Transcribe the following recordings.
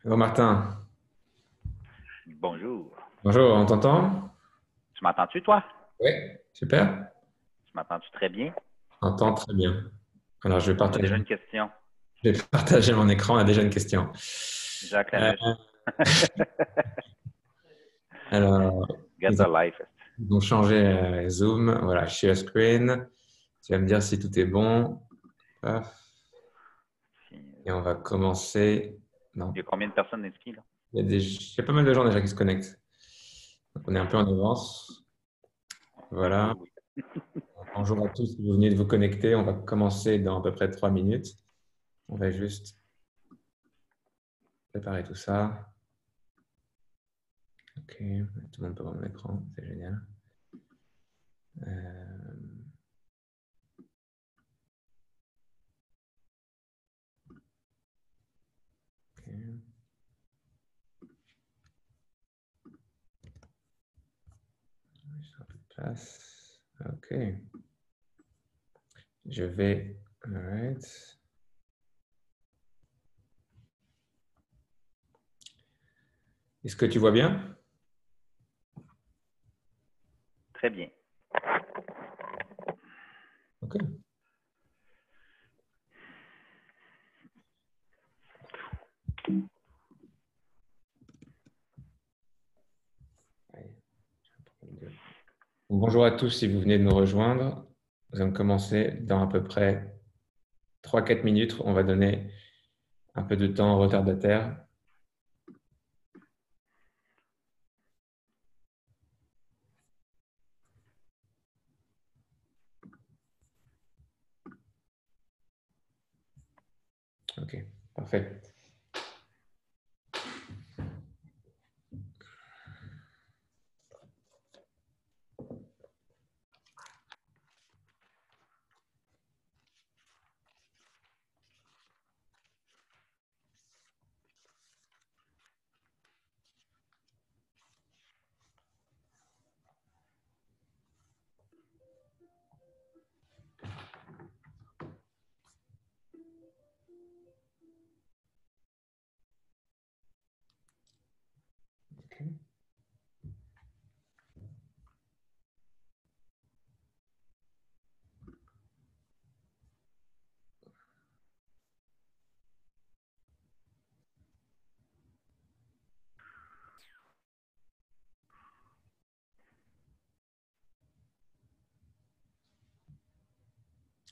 Bonjour Martin. Bonjour. Bonjour, on t'entend? Tu m'entends-tu, toi? Oui. Super. Tu m'entends-tu très bien? On t'entend très bien. Alors, On a déjà une question. je vais partager mon écran. On a déjà une question. Jacques Euh, Larouche. alors, Get ils ont, the life. ils ont changé Zoom. Voilà, share screen. Tu vas me dire si tout est bon. Paf. Et on va commencer. Il y Non, a combien de personnes inscrites, là? il y a pas mal de gens déjà qui se connectent. Donc, on est un peu en avance. Oui, Voilà. oui. Bonjour à tous. Si vous venez de vous connecter, on va commencer dans à peu près 3 minutes. On va juste préparer tout ça. Ok, tout le monde peut voir mon écran, c'est génial. Euh, ok, juste un peu de place. Ok, je vais. Alright. Est-ce que tu vois bien? Très bien. Ok. Bonjour à tous si vous venez de nous rejoindre. Nous allons commencer dans à peu près 3-4 minutes. On va donner un peu de temps aux retardataires. Ok, parfait.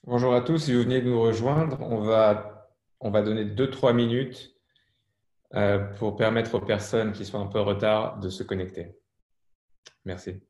Bonjour à tous si vous venez de nous rejoindre. On va donner 2-3 minutes pour permettre aux personnes qui sont un peu en retard de se connecter. Merci.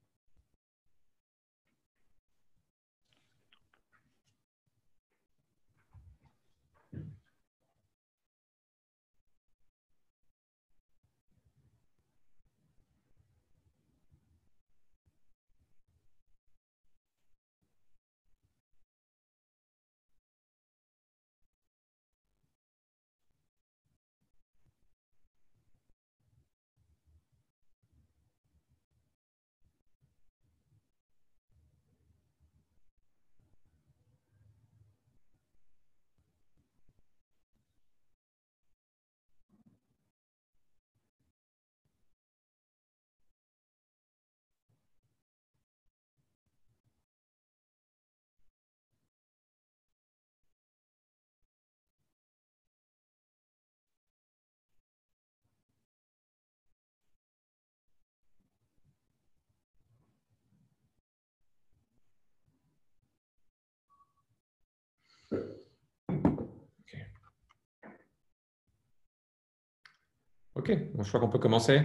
Ok, bon, je crois qu'on peut commencer.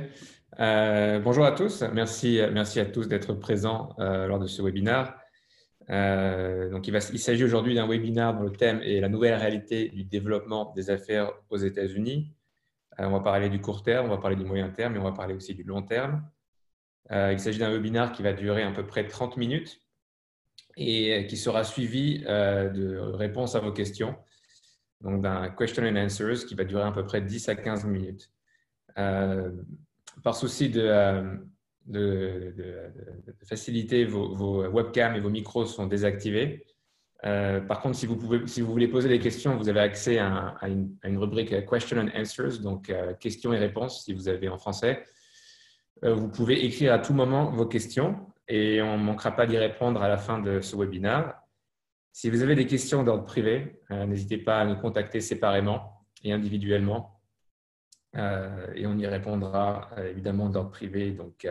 Bonjour à tous, merci à tous d'être présents lors de ce webinaire. Donc, il s'agit aujourd'hui d'un webinaire dont le thème est la nouvelle réalité du développement des affaires aux États-Unis. On va parler du court terme, on va parler du moyen terme, mais on va parler aussi du long terme. Il s'agit d'un webinaire qui va durer à peu près 30 minutes et qui sera suivi de réponses à vos questions, donc d'un question and answers qui va durer à peu près 10 à 15 minutes. Par souci de faciliter, vos webcams et vos micros sont désactivés. Par contre, si vous voulez poser des questions, vous avez accès à une rubrique Question and Answers, donc questions et réponses si vous avez en français. Vous pouvez écrire à tout moment vos questions et on ne manquera pas d'y répondre à la fin de ce webinaire. Si vous avez des questions d'ordre privé, n'hésitez pas à nous contacter séparément et individuellement et on y répondra évidemment d'ordre privé, donc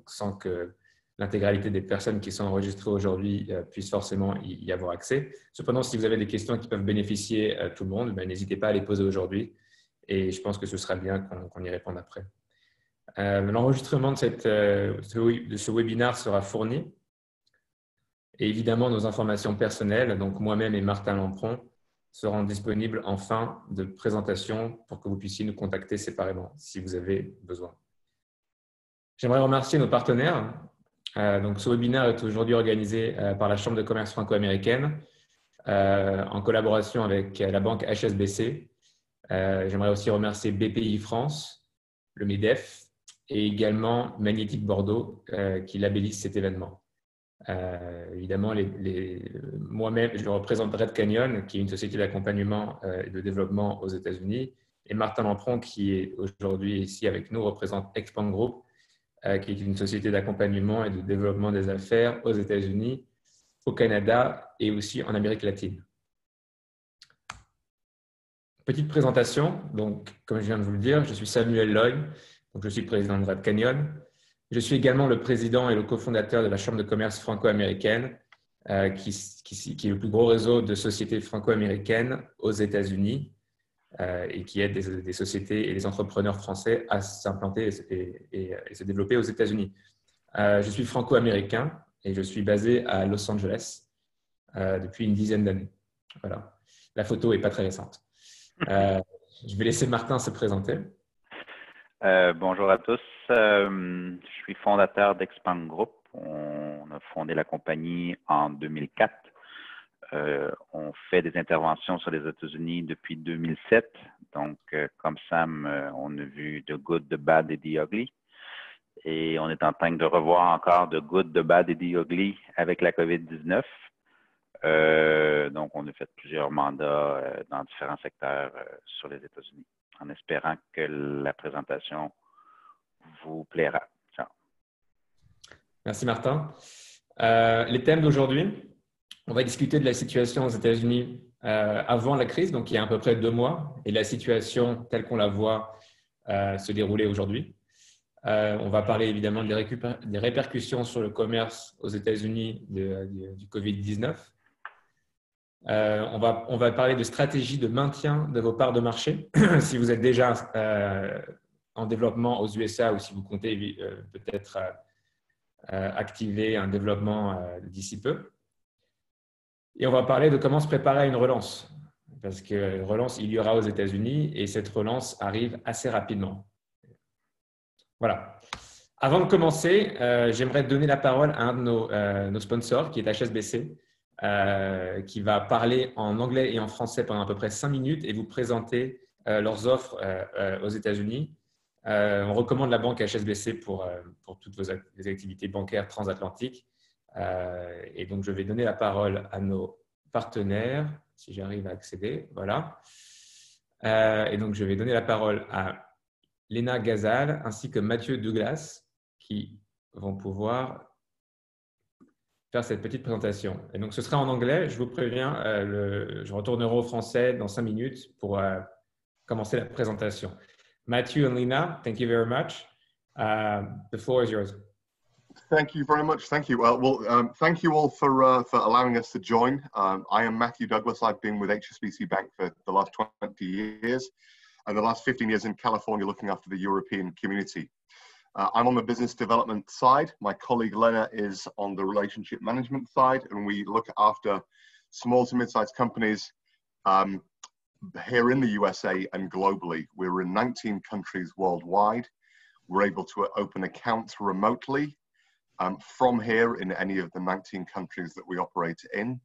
sans que l'intégralité des personnes qui sont enregistrées aujourd'hui puissent forcément y avoir accès. Cependant, si vous avez des questions qui peuvent bénéficier à tout le monde, n'hésitez pas à les poser aujourd'hui et je pense que ce sera bien qu'on y réponde après. L'enregistrement de ce webinaire sera fourni et évidemment nos informations personnelles, donc moi-même et Martin Lampron, seront disponibles en fin de présentation pour que vous puissiez nous contacter séparément si vous avez besoin. J'aimerais remercier nos partenaires. Donc, ce webinaire est aujourd'hui organisé par la Chambre de commerce franco-américaine en collaboration avec la banque HSBC. J'aimerais aussi remercier BPI France, le MEDEF et également Magnétique Bordeaux qui labellise cet événement. Évidemment, moi-même, je représente Red Canyon, qui est une société d'accompagnement et de développement aux États-Unis, et Martin Lampron, qui est aujourd'hui ici avec nous, représente Expand Group, qui est une société d'accompagnement et de développement des affaires aux États-Unis, au Canada et aussi en Amérique latine. Petite présentation, donc comme je viens de vous le dire, je suis Samuel Loy, donc je suis président de Red Canyon. Je suis également le président et le cofondateur de la Chambre de commerce franco-américaine, qui est le plus gros réseau de sociétés franco-américaines aux États-Unis et qui aide des sociétés et des entrepreneurs français à s'implanter et se développer aux États-Unis. Je suis franco-américain et je suis basé à Los Angeles depuis une dizaine d'années. Voilà. La photo n'est pas très récente. Je vais laisser Martin se présenter. Bonjour à tous. Je suis fondateur d'Expand Group. On a fondé la compagnie en 2004. On fait des interventions sur les États-Unis depuis 2007. Donc, comme Sam, on a vu The Good, The Bad et The Ugly. Et on est en train de revoir encore The Good, The Bad et The Ugly avec la COVID-19. Donc, on a fait plusieurs mandats dans différents secteurs sur les États-Unis, en espérant que la présentation vous plaira. Ciao. Merci Martin. Les thèmes d'aujourd'hui, on va discuter de la situation aux États-Unis avant la crise, donc il y a à peu près 2 mois, et la situation telle qu'on la voit se dérouler aujourd'hui. On va parler évidemment des répercussions sur le commerce aux États-Unis du COVID-19. On va parler de stratégie de maintien de vos parts de marché. Si vous êtes déjà en développement aux USA ou si vous comptez peut-être activer un développement d'ici peu. Et on va parler de comment se préparer à une relance. Parce que relance, il y aura aux États-Unis et cette relance arrive assez rapidement. Voilà. Avant de commencer, j'aimerais donner la parole à un de nos sponsors qui est HSBC. Qui va parler en anglais et en français pendant à peu près 5 minutes et vous présenter leurs offres aux États-Unis. On recommande la banque HSBC pour toutes vos activités bancaires transatlantiques. Et donc, je vais donner la parole à nos partenaires, si j'arrive à accéder. Voilà. Et donc, je vais donner la parole à Léna Gazal ainsi que Mathieu Douglas qui vont pouvoir faire cette petite présentation. Et donc, ce sera en anglais. Je vous préviens, je retournerai au français dans 5 minutes pour commencer la présentation. Matthew and Lena, thank you very much. The floor is yours. Thank you very much. Thank you. Thank you all for allowing us to join. I am Matthew Douglas. I've been with HSBC Bank for the last 20 years and the last 15 years in California looking after the European community. I'm on the business development side. My colleague Lena is on the relationship management side, and we look after small to mid-sized companies here in the USA and globally. We're in 19 countries worldwide. We're able to open accounts remotely from here in any of the 19 countries that we operate in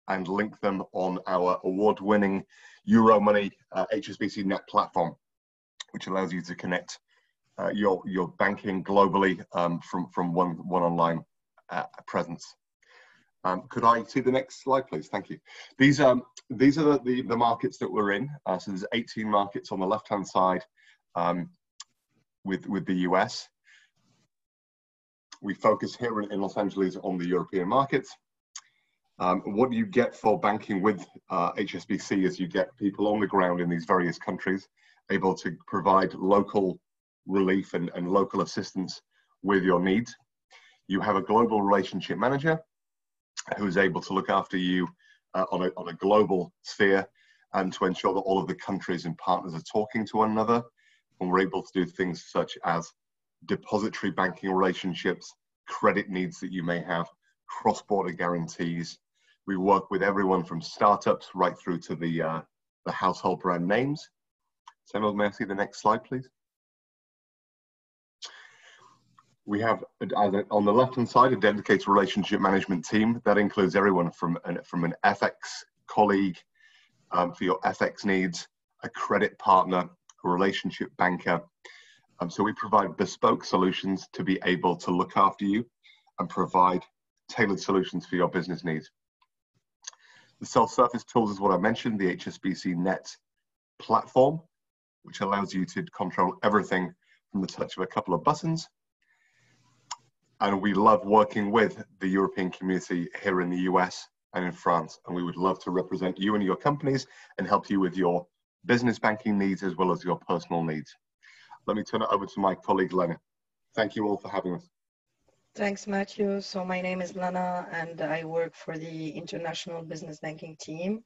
and link them on our award-winning Euromoney HSBC Net platform, which allows you to connect your banking globally from one online presence. Could I see the next slide, please? Thank you. These are the markets that we're in. So there's 18 markets on the left-hand side with the US. We focus here in Los Angeles on the European markets. What you get for banking with HSBC is you get people on the ground in these various countries able to provide local relief and local assistance with your needs. You have a global relationship manager who's able to look after you on a global sphere and to ensure that all of the countries and partners are talking to one another. And we're able to do things such as depository banking relationships, credit needs that you may have, cross-border guarantees. We work with everyone from startups right through to the household brand names. Samuel, may I see the next slide, please? We have, on the left-hand side, a dedicated relationship management team. That includes everyone from an FX colleague for your FX needs, a credit partner, a relationship banker. So we provide bespoke solutions to be able to look after you and provide tailored solutions for your business needs. The self-service tools is what I mentioned, the HSBC Net platform, which allows you to control everything from the touch of a couple of buttons. And we love working with the European community here in the US and in France. And we would love to represent you and your companies and help you with your business banking needs as well as your personal needs. Let me turn it over to my colleague, Lena. Thank you all for having us. Thanks, Matthew. So my name is Lana and I work for the International Business Banking team.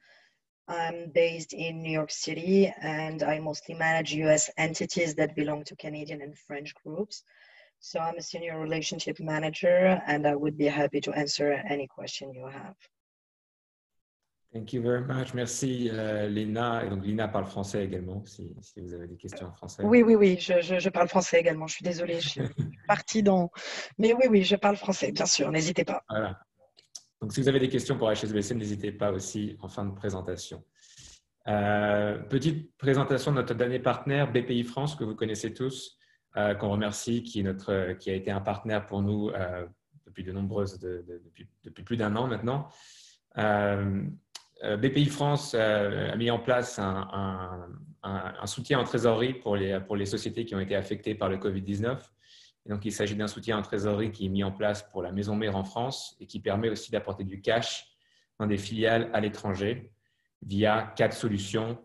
I'm based in New York City and I mostly manage US entities that belong to Canadian and French groups. So I'm a senior relationship manager and I would be happy to answer any question you have. Thank you very much. Merci, Lena. Et donc, Lena parle français également, si vous avez des questions en français. Oui, je parle français également. Je suis désolée, je suis partie dans... Mais oui, je parle français, bien sûr, n'hésitez pas. Voilà. Donc, si vous avez des questions pour HSBC, n'hésitez pas aussi en fin de présentation. Petite présentation de notre dernier partenaire, BPI France, que vous connaissez tous, qu'on remercie, qui a été un partenaire pour nous depuis depuis plus d'1 an maintenant. BPI France a mis en place un soutien en trésorerie pour les sociétés qui ont été affectées par le Covid-19. Et donc, il s'agit d'un soutien en trésorerie qui est mis en place pour la maison mère en France et qui permet aussi d'apporter du cash dans des filiales à l'étranger via 4 solutions,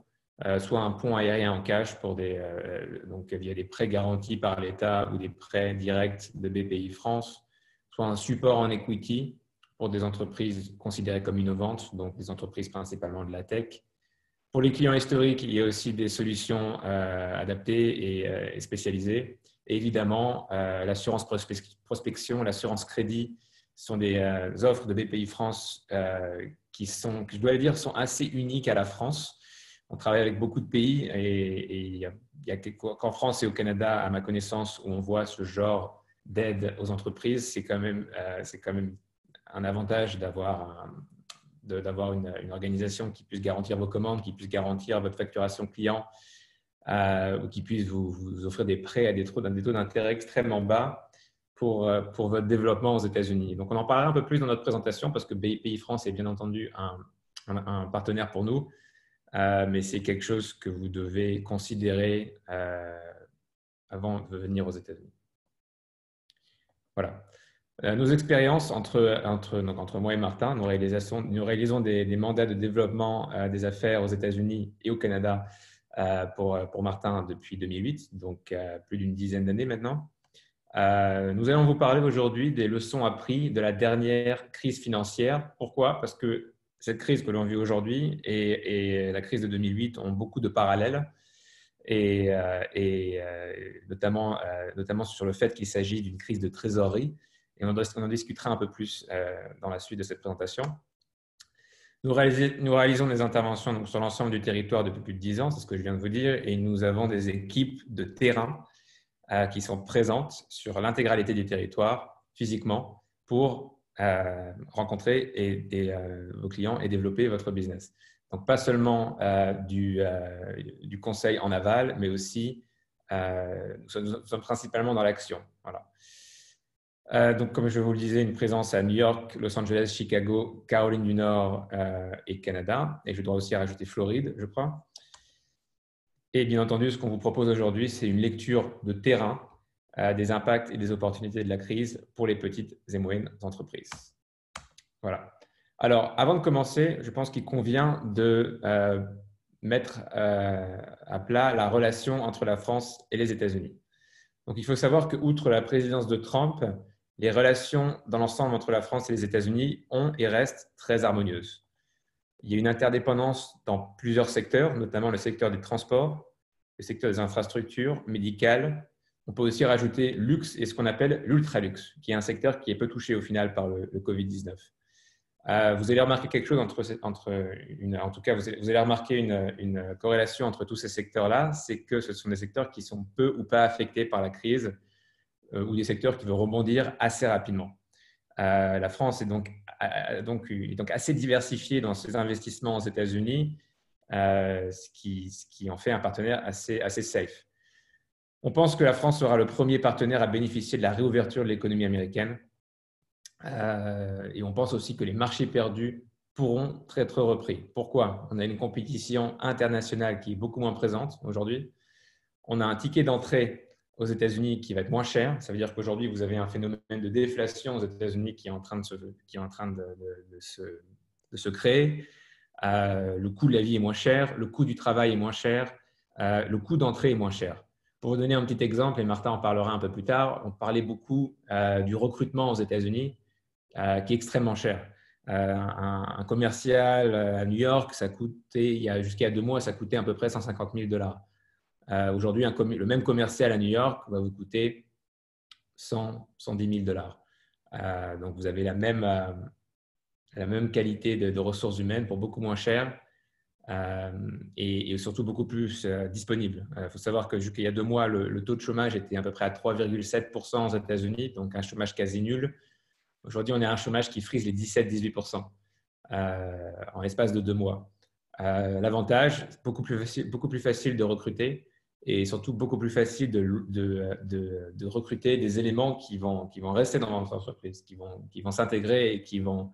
soit un pont aérien en cash donc via des prêts garantis par l'État ou des prêts directs de BPI France, soit un support en equity pour des entreprises considérées comme innovantes, donc des entreprises principalement de la tech. Pour les clients historiques, il y a aussi des solutions adaptées et spécialisées. Et évidemment, l'assurance prospection, l'assurance crédit sont des offres de BPI France qui, je dois le dire, sont assez uniques à la France. On travaille avec beaucoup de pays et il y a qu'en France et au Canada, à ma connaissance, où on voit ce genre d'aide aux entreprises. C'est quand même un avantage d'avoir une organisation qui puisse garantir vos commandes, qui puisse garantir votre facturation client, ou qui puisse vous offrir des prêts à des taux d'intérêt extrêmement bas pour votre développement aux États-Unis. Donc, on en parlera un peu plus dans notre présentation parce que BPI France est bien entendu un partenaire pour nous, mais c'est quelque chose que vous devez considérer avant de venir aux États-Unis. Voilà. Nos expériences entre moi et Martin, nous réalisons des mandats de développement des affaires aux États-Unis et au Canada pour Martin depuis 2008, donc plus d'une dizaine d'années maintenant. Nous allons vous parler aujourd'hui des leçons apprises de la dernière crise financière. Pourquoi? Parce que cette crise que l'on vit aujourd'hui et la crise de 2008 ont beaucoup de parallèles, et notamment sur le fait qu'il s'agit d'une crise de trésorerie. Et on en discutera un peu plus dans la suite de cette présentation. Nous réalisons des interventions donc, sur l'ensemble du territoire depuis plus de 10 ans, c'est ce que je viens de vous dire, et nous avons des équipes de terrain qui sont présentes sur l'intégralité du territoire physiquement pour rencontrer vos clients et développer votre business. Donc, pas seulement du conseil en aval, mais aussi nous sommes principalement dans l'action. Voilà. Donc, comme je vous le disais, une présence à New York, Los Angeles, Chicago, Caroline du Nord et Canada. Et je dois aussi rajouter Floride, je crois. Et bien entendu, ce qu'on vous propose aujourd'hui, c'est une lecture de terrain des impacts et des opportunités de la crise pour les petites et moyennes entreprises. Voilà. Alors, avant de commencer, je pense qu'il convient de mettre à plat la relation entre la France et les États-Unis. Donc, il faut savoir qu'outre la présidence de Trump, les relations dans l'ensemble entre la France et les États-Unis ont et restent très harmonieuses. Il y a une interdépendance dans plusieurs secteurs, notamment le secteur des transports, le secteur des infrastructures, médicales. On peut aussi rajouter luxe et ce qu'on appelle l'ultra-luxe, qui est un secteur qui est peu touché au final par le Covid-19. Vous allez remarquer quelque chose en tout cas, vous allez remarquer une corrélation entre tous ces secteurs-là, c'est que ce sont des secteurs qui sont peu ou pas affectés par la crise ou des secteurs qui vont rebondir assez rapidement. La France est donc assez diversifiée dans ses investissements aux États-Unis, ce qui en fait un partenaire assez safe. On pense que la France sera le premier partenaire à bénéficier de la réouverture de l'économie américaine. Et on pense aussi que les marchés perdus pourront être repris. Pourquoi? On a une compétition internationale qui est beaucoup moins présente aujourd'hui. On a un ticket d'entrée aux États-Unis qui va être moins cher. Ça veut dire qu'aujourd'hui, vous avez un phénomène de déflation aux États-Unis qui est en train de se créer. Le coût de la vie est moins cher, le coût du travail est moins cher, le coût d'entrée est moins cher. Pour vous donner un petit exemple, et Martin en parlera un peu plus tard, on parlait beaucoup du recrutement aux États-Unis qui est extrêmement cher. Un commercial à New York, ça coûtait, jusqu'à 2 mois, ça coûtait à peu près 150 000 $. Aujourd'hui, le même commercial à New York va vous coûter 110 000 $. Donc, vous avez la même qualité de ressources humaines pour beaucoup moins cher et surtout beaucoup plus disponible. Il faut savoir que jusqu'il y a 2 mois, le taux de chômage était à peu près à 3,7% aux États-Unis, donc un chômage quasi nul. Aujourd'hui, on est à un chômage qui frise les 17-18% en l'espace de 2 mois. L'avantage, beaucoup plus facile de recruter et surtout beaucoup plus facile de recruter des éléments qui vont rester dans votre entreprise, qui vont s'intégrer et qui vont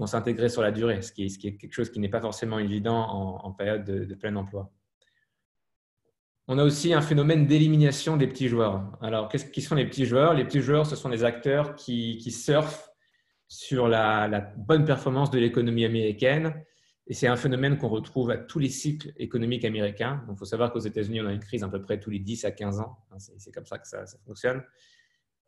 s'intégrer sur la durée, ce qui est quelque chose qui n'est pas forcément évident en période de plein emploi. On a aussi un phénomène d'élimination des petits joueurs. Alors, qui sont les petits joueurs? Les petits joueurs, ce sont des acteurs qui surfent sur la bonne performance de l'économie américaine. Et c'est un phénomène qu'on retrouve à tous les cycles économiques américains. Donc, il faut savoir qu'aux États-Unis, on a une crise à peu près tous les 10 à 15 ans. C'est comme ça que ça fonctionne.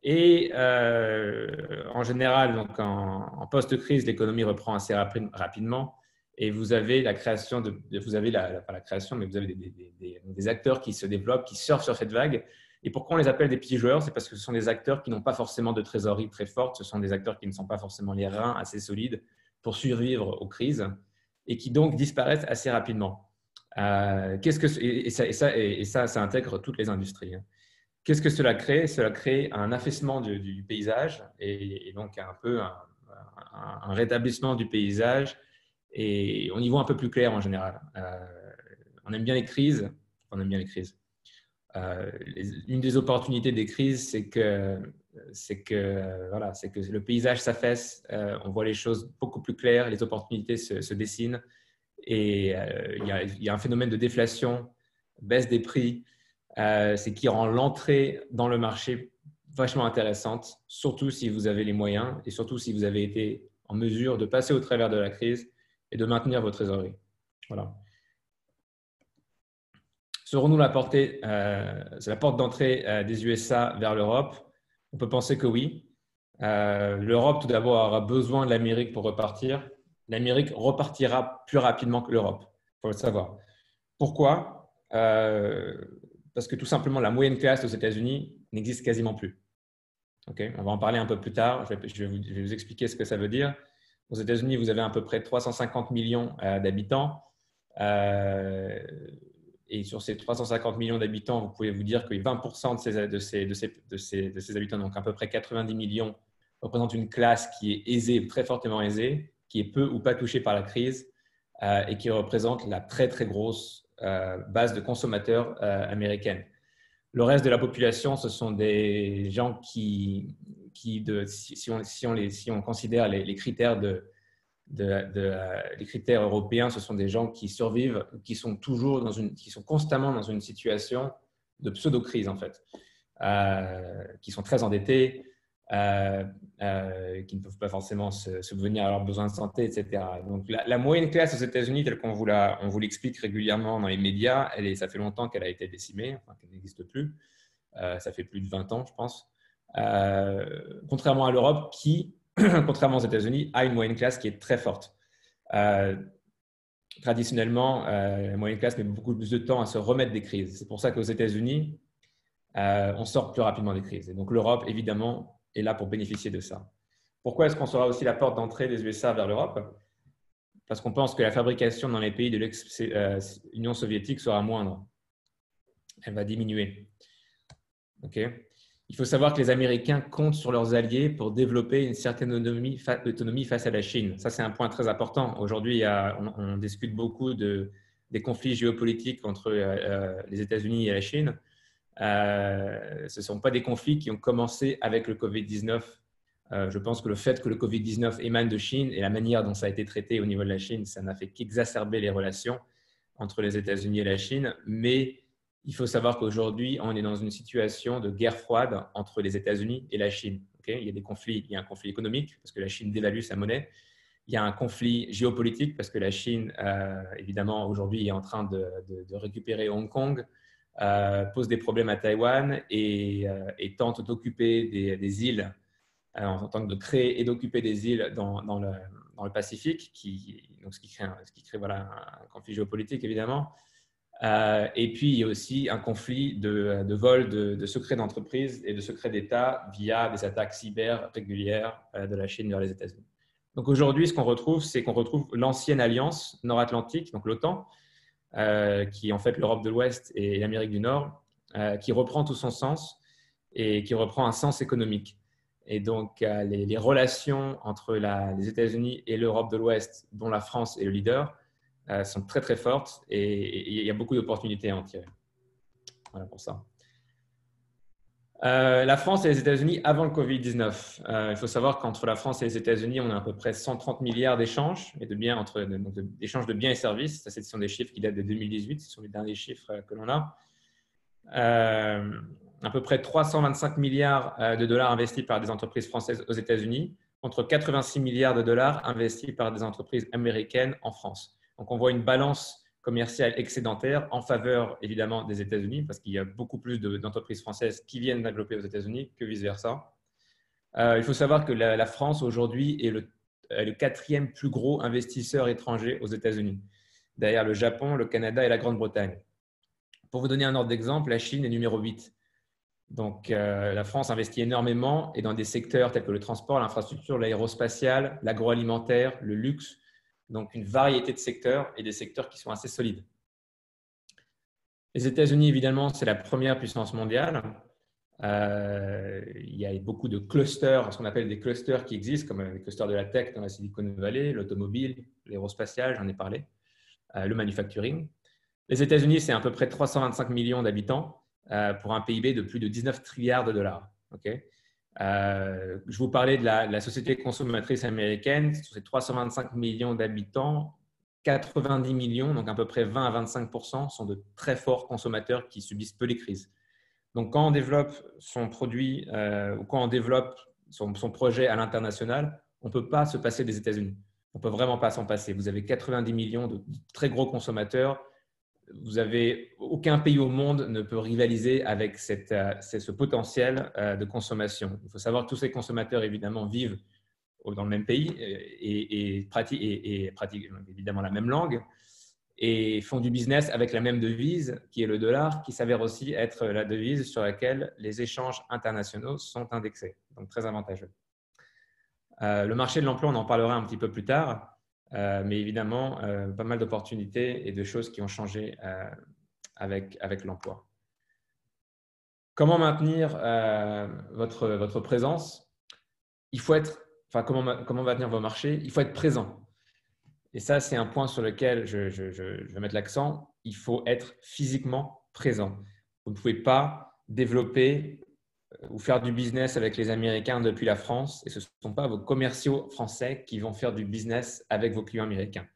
Et en général, donc en post-crise, l'économie reprend assez rapidement. Et vous avez la création pas la création, mais vous avez des acteurs qui se développent, qui surfent sur cette vague. Et pourquoi on les appelle des petits joueurs? C'est parce que ce sont des acteurs qui n'ont pas forcément de trésorerie très forte. Ce sont des acteurs qui ne sont pas forcément les reins assez solides pour survivre aux crises et qui donc disparaissent assez rapidement. Ça intègre toutes les industries. Qu'est-ce que cela crée? Cela crée un affaissement du paysage et donc un peu un rétablissement du paysage. Et on y voit un peu plus clair en général. On aime bien les crises. Une des opportunités des crises, c'est que le paysage s'affaisse. On voit les choses beaucoup plus claires. Les opportunités se dessinent. Et il y a un phénomène de déflation, baisse des prix, c'est qui rend l'entrée dans le marché vachement intéressante, surtout si vous avez les moyens et surtout si vous avez été en mesure de passer au travers de la crise et de maintenir vos trésoreries. Voilà. Serons-nous c'est la porte d'entrée des USA vers l'Europe? On peut penser que oui. L'Europe, tout d'abord, aura besoin de l'Amérique pour repartir. L'Amérique repartira plus rapidement que l'Europe, il faut le savoir. Pourquoi? Parce que tout simplement, la moyenne classe aux États-Unis n'existe quasiment plus. Okay, on va en parler un peu plus tard. Je vais vous expliquer ce que ça veut dire. Aux États-Unis, vous avez à peu près 350 millions d'habitants. Et sur ces 350 millions d'habitants, vous pouvez vous dire que 20% de ces habitants, donc à peu près 90 millions, représentent une classe qui est aisée, très fortement aisée, qui est peu ou pas touchée par la crise et qui représente la très, très grosse base de consommateurs américaine. Le reste de la population, ce sont des gens qui si on considère les critères les critères européens, ce sont des gens qui survivent, qui sont constamment dans une situation de pseudo-crise en fait, qui sont très endettés, qui ne peuvent pas forcément subvenir à leurs besoins de santé, etc. Donc la moyenne classe aux États-Unis, telle qu'on vous l'explique régulièrement dans les médias, ça fait longtemps qu'elle a été décimée, enfin, qu'elle n'existe plus. Ça fait plus de 20 ans, je pense. Contrairement à l'Europe qui, contrairement aux États-Unis, a une moyenne classe qui est très forte. Traditionnellement, la moyenne classe met beaucoup plus de temps à se remettre des crises. C'est pour ça qu'aux États-Unis, on sort plus rapidement des crises. Et donc l'Europe, évidemment, est là pour bénéficier de ça. Pourquoi est-ce qu'on sera aussi la porte d'entrée des USA vers l'Europe? Parce qu'on pense que la fabrication dans les pays de l'ex-Union soviétique sera moindre. Elle va diminuer. Okay. Il faut savoir que les Américains comptent sur leurs alliés pour développer une certaine autonomie face à la Chine. Ça, c'est un point très important. Aujourd'hui, on discute beaucoup des conflits géopolitiques entre les États-Unis et la Chine. Ce ne sont pas des conflits qui ont commencé avec le Covid-19. Je pense que le fait que le Covid-19 émane de Chine et la manière dont ça a été traité au niveau de la Chine, ça n'a fait qu'exacerber les relations entre les États-Unis et la Chine. Mais il faut savoir qu'aujourd'hui, on est dans une situation de guerre froide entre les États-Unis et la Chine. Okay, il y a un conflit économique parce que la Chine dévalue sa monnaie. Il y a un conflit géopolitique parce que la Chine, évidemment, aujourd'hui, est en train de récupérer Hong Kong, pose des problèmes à Taïwan et tente d'occuper des îles, en tant que de créer et d'occuper des îles dans le Pacifique, ce qui crée voilà, un conflit géopolitique, évidemment. Et puis, il y a aussi un conflit de vol de secrets d'entreprise et de secrets d'État via des attaques cyber régulières de la Chine vers les États-Unis. Donc aujourd'hui, ce qu'on retrouve, c'est qu'on retrouve l'ancienne alliance nord-atlantique, donc l'OTAN, qui est en fait l'Europe de l'Ouest et l'Amérique du Nord, qui reprend tout son sens et qui reprend un sens économique. Et donc, les relations entre les États-Unis et l'Europe de l'Ouest, dont la France est le leader, sont très très fortes et il y a beaucoup d'opportunités à en tirer. Voilà pour ça. La France et les États-Unis avant le Covid-19. Il faut savoir qu'entre la France et les États-Unis, on a à peu près 130 milliards d'échanges et d'échanges de biens et services. Ça, ce sont des chiffres qui datent de 2018, ce sont les derniers chiffres que l'on a. À peu près 325 milliards de dollars investis par des entreprises françaises aux États-Unis, contre 86 milliards de dollars investis par des entreprises américaines en France. Donc, on voit une balance commerciale excédentaire en faveur, évidemment, des États-Unis, parce qu'il y a beaucoup plus d'entreprises françaises qui viennent développer aux États-Unis que vice-versa. Il faut savoir que la France, aujourd'hui, est le 4e plus gros investisseur étranger aux États-Unis, derrière le Japon, le Canada et la Grande-Bretagne. Pour vous donner un ordre d'exemple, la Chine est numéro 8. Donc, la France investit énormément et dans des secteurs tels que le transport, l'infrastructure, l'aérospatiale, l'agroalimentaire, le luxe. Donc, une variété de secteurs et des secteurs qui sont assez solides. Les États-Unis, évidemment, c'est la première puissance mondiale. Il y a beaucoup de clusters, ce qu'on appelle des clusters qui existent, comme les clusters de la tech dans la Silicon Valley, l'automobile, l'aérospatial, j'en ai parlé, le manufacturing. Les États-Unis, c'est à peu près 325 millions d'habitants pour un PIB de plus de 19 trilliards de dollars. Okay. Je vous parlais de la société consommatrice américaine. Sur ces 325 millions d'habitants, 90 millions, donc à peu près 20 à 25%, sont de très forts consommateurs qui subissent peu les crises. Donc, quand on développe son produit ou quand on développe son projet à l'international, on ne peut pas se passer des États-Unis. On ne peut vraiment pas s'en passer. Vous avez 90 millions de très gros consommateurs. Aucun pays au monde ne peut rivaliser avec ce potentiel de consommation. Il faut savoir que tous ces consommateurs, évidemment, vivent dans le même pays et pratiquent évidemment la même langue et font du business avec la même devise, qui est le dollar, qui s'avère aussi être la devise sur laquelle les échanges internationaux sont indexés. Donc, très avantageux. Le marché de l'emploi, on en parlera un petit peu plus tard. Mais évidemment, pas mal d'opportunités et de choses qui ont changé avec l'emploi. Comment maintenir votre présence? Comment maintenir vos marchés? Il faut être présent. Et ça, c'est un point sur lequel je vais mettre l'accent. Il faut être physiquement présent. Vous ne pouvez pas développer ou faire du business avec les Américains depuis la France et ce ne sont pas vos commerciaux français qui vont faire du business avec vos clients américains.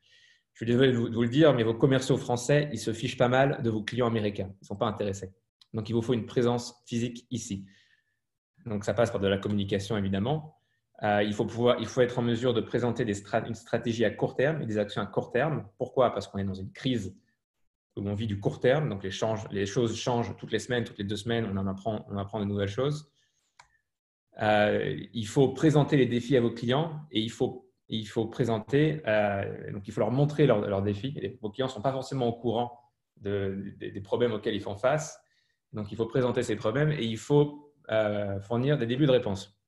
Je suis désolé de vous le dire, mais vos commerciaux français, ils se fichent pas mal de vos clients américains. Ils ne sont pas intéressés. Donc, il vous faut une présence physique ici. Donc, ça passe par de la communication, évidemment. Il faut être en mesure de présenter une stratégie à court terme et des actions à court terme. Pourquoi? Parce qu'on est dans une crise où on vit du court terme. Donc, les choses changent toutes les semaines, toutes les 2 semaines, on apprend de nouvelles choses. Il faut présenter les défis à vos clients et il faut présenter, donc il faut leur montrer leurs défis. Vos clients ne sont pas forcément au courant des problèmes auxquels ils font face. Donc, il faut présenter ces problèmes et il faut fournir des débuts de réponse.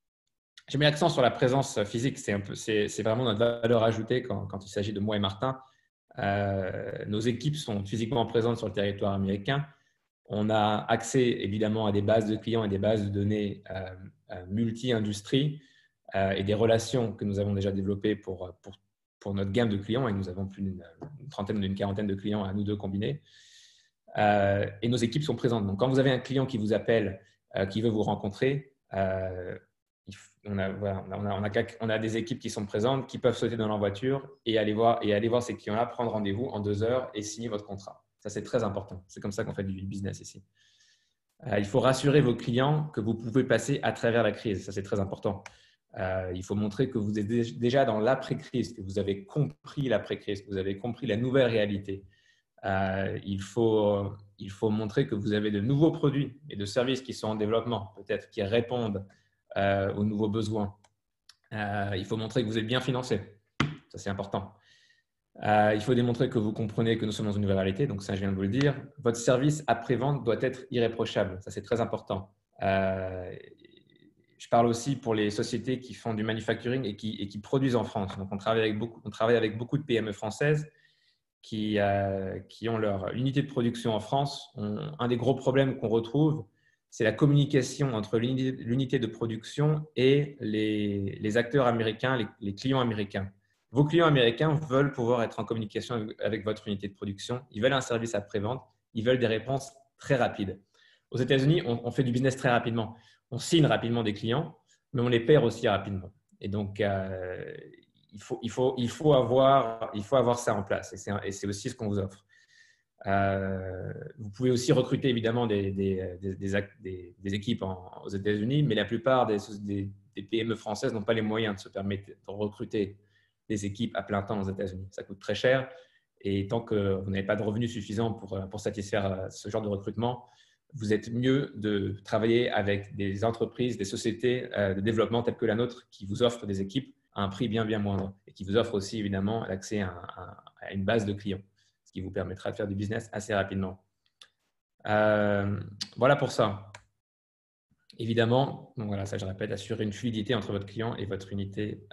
J'ai mis l'accent sur la présence physique. C'est vraiment notre valeur ajoutée quand il s'agit de moi et Martin. Nos équipes sont physiquement présentes sur le territoire américain. On a accès évidemment à des bases de clients et des bases de données multi-industries et des relations que nous avons déjà développées pour notre gamme de clients. Et nous avons plus d'une quarantaine de clients à nous deux combinés. Et nos équipes sont présentes. Donc, quand vous avez un client qui vous appelle, qui veut vous rencontrer, on a des équipes qui sont présentes, qui peuvent sauter dans leur voiture et aller voir ces clients-là, prendre rendez-vous en 2 heures et signer votre contrat. Ça, c'est très important. C'est comme ça qu'on fait du business ici. Il faut rassurer vos clients que vous pouvez passer à travers la crise. Ça, c'est très important. Il faut montrer que vous êtes déjà dans l'après-crise, que vous avez compris l'après-crise, que vous avez compris la nouvelle réalité. Il faut montrer que vous avez de nouveaux produits et de services qui sont en développement, peut-être qui répondent aux nouveaux besoins. Il faut montrer que vous êtes bien financé. Ça, c'est important. Il faut démontrer que vous comprenez que nous sommes dans une nouvelle réalité. Donc, ça, je viens de vous le dire. Votre service après-vente doit être irréprochable. Ça, c'est très important. Je parle aussi pour les sociétés qui font du manufacturing et qui produisent en France. Donc, on travaille avec beaucoup de PME françaises qui ont leur unité de production en France. Un des gros problèmes qu'on retrouve, c'est la communication entre l'unité de production et les acteurs américains, les clients américains. Vos clients américains veulent pouvoir être en communication avec votre unité de production. Ils veulent un service après-vente. Ils veulent des réponses très rapides. Aux États-Unis, on fait du business très rapidement. On signe rapidement des clients, mais on les perd aussi rapidement. Et donc, il faut avoir ça en place. Et c'est aussi ce qu'on vous offre. Vous pouvez aussi recruter évidemment des équipes aux États-Unis, mais la plupart des PME françaises n'ont pas les moyens de se permettre de recruter des équipes à plein temps aux États-Unis. Ça coûte très cher et tant que vous n'avez pas de revenus suffisants pour satisfaire ce genre de recrutement, vous êtes mieux de travailler avec des entreprises, des sociétés de développement telles que la nôtre qui vous offrent des équipes à un prix bien moindre et qui vous offrent aussi évidemment l'accès à une base de clients, ce qui vous permettra de faire du business assez rapidement. Voilà pour ça. Évidemment, donc voilà, ça je répète, assurer une fluidité entre votre client et votre unité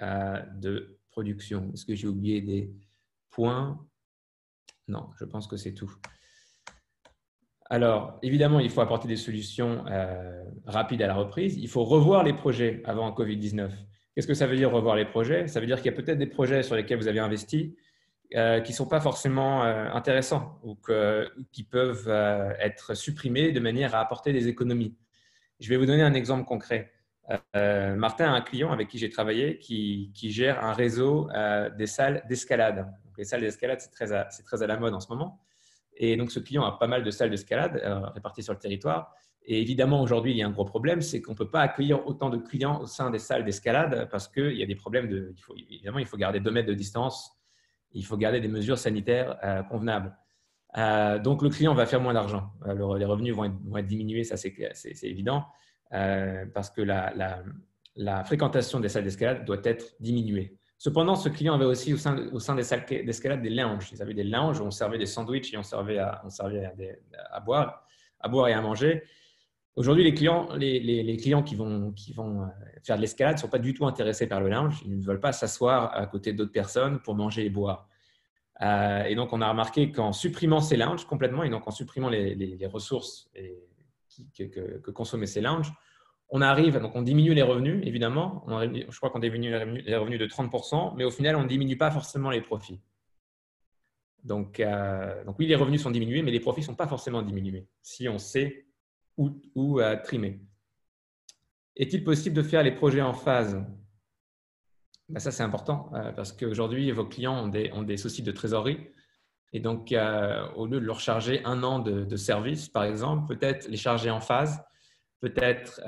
de production. Est-ce que j'ai oublié des points? Non, je pense que c'est tout. Alors, évidemment, il faut apporter des solutions rapides à la reprise. Il faut revoir les projets avant Covid-19. Qu'est-ce que ça veut dire revoir les projets? Ça veut dire qu'il y a peut-être des projets sur lesquels vous avez investi qui ne sont pas forcément intéressants ou qui peuvent être supprimés de manière à apporter des économies. Je vais vous donner un exemple concret. Martin a un client avec qui j'ai travaillé qui gère un réseau des salles d'escalade. Les salles d'escalade, c'est très à la mode en ce moment. Et donc, ce client a pas mal de salles d'escalade réparties sur le territoire. Et évidemment, aujourd'hui, il y a un gros problème, c'est qu'on ne peut pas accueillir autant de clients au sein des salles d'escalade parce qu'il y a des problèmes évidemment, il faut garder 2 mètres de distance. Il faut garder des mesures sanitaires convenables. Donc, le client va faire moins d'argent. Les revenus vont être diminués, ça c'est évident, parce que la fréquentation des salles d'escalade doit être diminuée. Cependant, ce client avait aussi au sein des salles d'escalade des lounges. Ils avaient des lounges où on servait des sandwichs et on servait à boire et à manger. Aujourd'hui, les clients qui vont faire de l'escalade ne sont pas du tout intéressés par le lounge. Ils ne veulent pas s'asseoir à côté d'autres personnes pour manger et boire. Et donc, on a remarqué qu'en supprimant ces lounges complètement et donc en supprimant les ressources que consommaient ces lounges, on diminue les revenus, évidemment. Je crois qu'on diminue les revenus de 30%, mais au final, on ne diminue pas forcément les profits. Donc oui, les revenus sont diminués, mais les profits ne sont pas forcément diminués si on sait où trimer. Est-il possible de faire les projets en phase? Ben, ça, c'est important parce qu'aujourd'hui, vos clients ont des soucis de trésorerie. Et donc, au lieu de leur charger un an de service, par exemple, peut-être les charger en phase, peut-être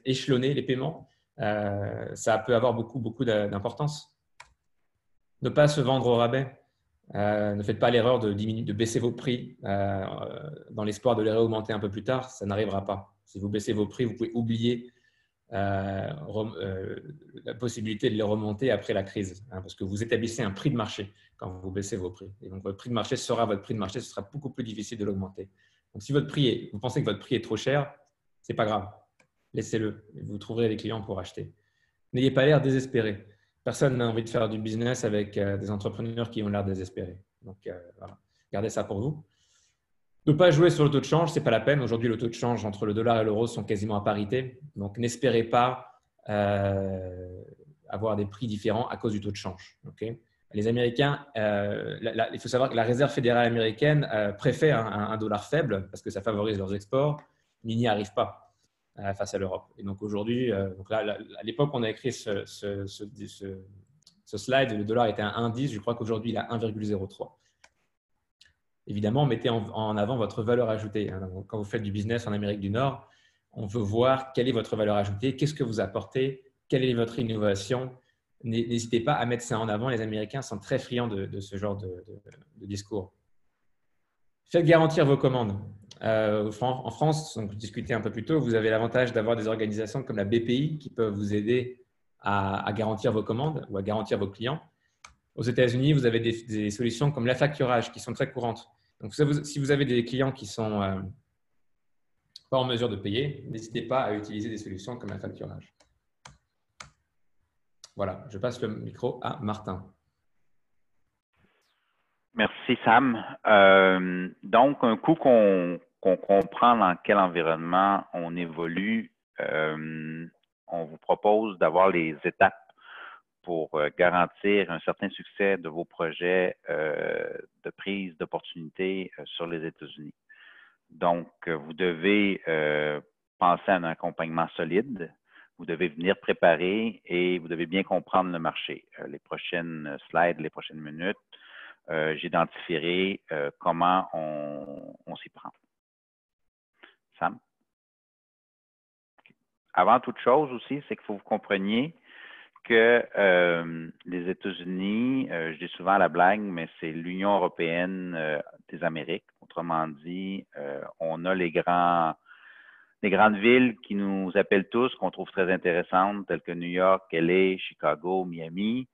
échelonner les paiements. Ça peut avoir beaucoup d'importance. Ne pas se vendre au rabais. Ne faites pas l'erreur de baisser vos prix dans l'espoir de les réaugmenter un peu plus tard. Ça n'arrivera pas. Si vous baissez vos prix, vous pouvez oublier la possibilité de les remonter après la crise, hein, parce que vous établissez un prix de marché quand vous baissez vos prix. Et donc, votre prix de marché sera votre prix de marché, ce sera beaucoup plus difficile de l'augmenter. Donc, si vous pensez que votre prix est trop cher, ce n'est pas grave. Laissez-le. Vous trouverez des clients pour acheter. N'ayez pas l'air désespéré. Personne n'a envie de faire du business avec des entrepreneurs qui ont l'air désespérés. Donc, voilà. Gardez ça pour vous. Ne pas jouer sur le taux de change, ce n'est pas la peine. Aujourd'hui, le taux de change entre le dollar et l'euro sont quasiment à parité. Donc, n'espérez pas avoir des prix différents à cause du taux de change. Okay. Les Américains, il faut savoir que la Réserve fédérale américaine préfère un dollar faible parce que ça favorise leurs exports, mais ils n'y arrivent pas face à l'Europe. Et donc, aujourd'hui, à l'époque, on a écrit ce slide, le dollar était à 1,10. Je crois qu'aujourd'hui, il est à 1,03. Évidemment, mettez en avant votre valeur ajoutée. Quand vous faites du business en Amérique du Nord, on veut voir quelle est votre valeur ajoutée, qu'est-ce que vous apportez, quelle est votre innovation. N'hésitez pas à mettre ça en avant. Les Américains sont très friands de ce genre de discours. Faites garantir vos commandes. En France, donc, discuté un peu plus tôt, vous avez l'avantage d'avoir des organisations comme la BPI qui peuvent vous aider à garantir vos commandes ou à garantir vos clients. Aux États-Unis, vous avez des solutions comme l'affacturage qui sont très courantes. Donc, si vous avez des clients qui ne sont pas en mesure de payer, n'hésitez pas à utiliser des solutions comme l'affacturage. Voilà, je passe le micro à Martin. Merci, Sam. Donc, un coup qu'on comprend dans quel environnement on évolue, on vous propose d'avoir les étapes pour garantir un certain succès de vos projets de prise d'opportunités sur les États-Unis. Donc, vous devez penser à un accompagnement solide, vous devez venir préparer et vous devez bien comprendre le marché. Les prochaines slides, les prochaines minutes, j'identifierai comment on s'y prend. Sam? Okay. Avant toute chose aussi, c'est qu'il faut que vous compreniez que les États-Unis, je dis souvent à la blague, mais c'est l'Union européenne des Amériques. Autrement dit, on a les grandes villes qui nous appellent tous, qu'on trouve très intéressantes, telles que New York, LA, Chicago, Miami.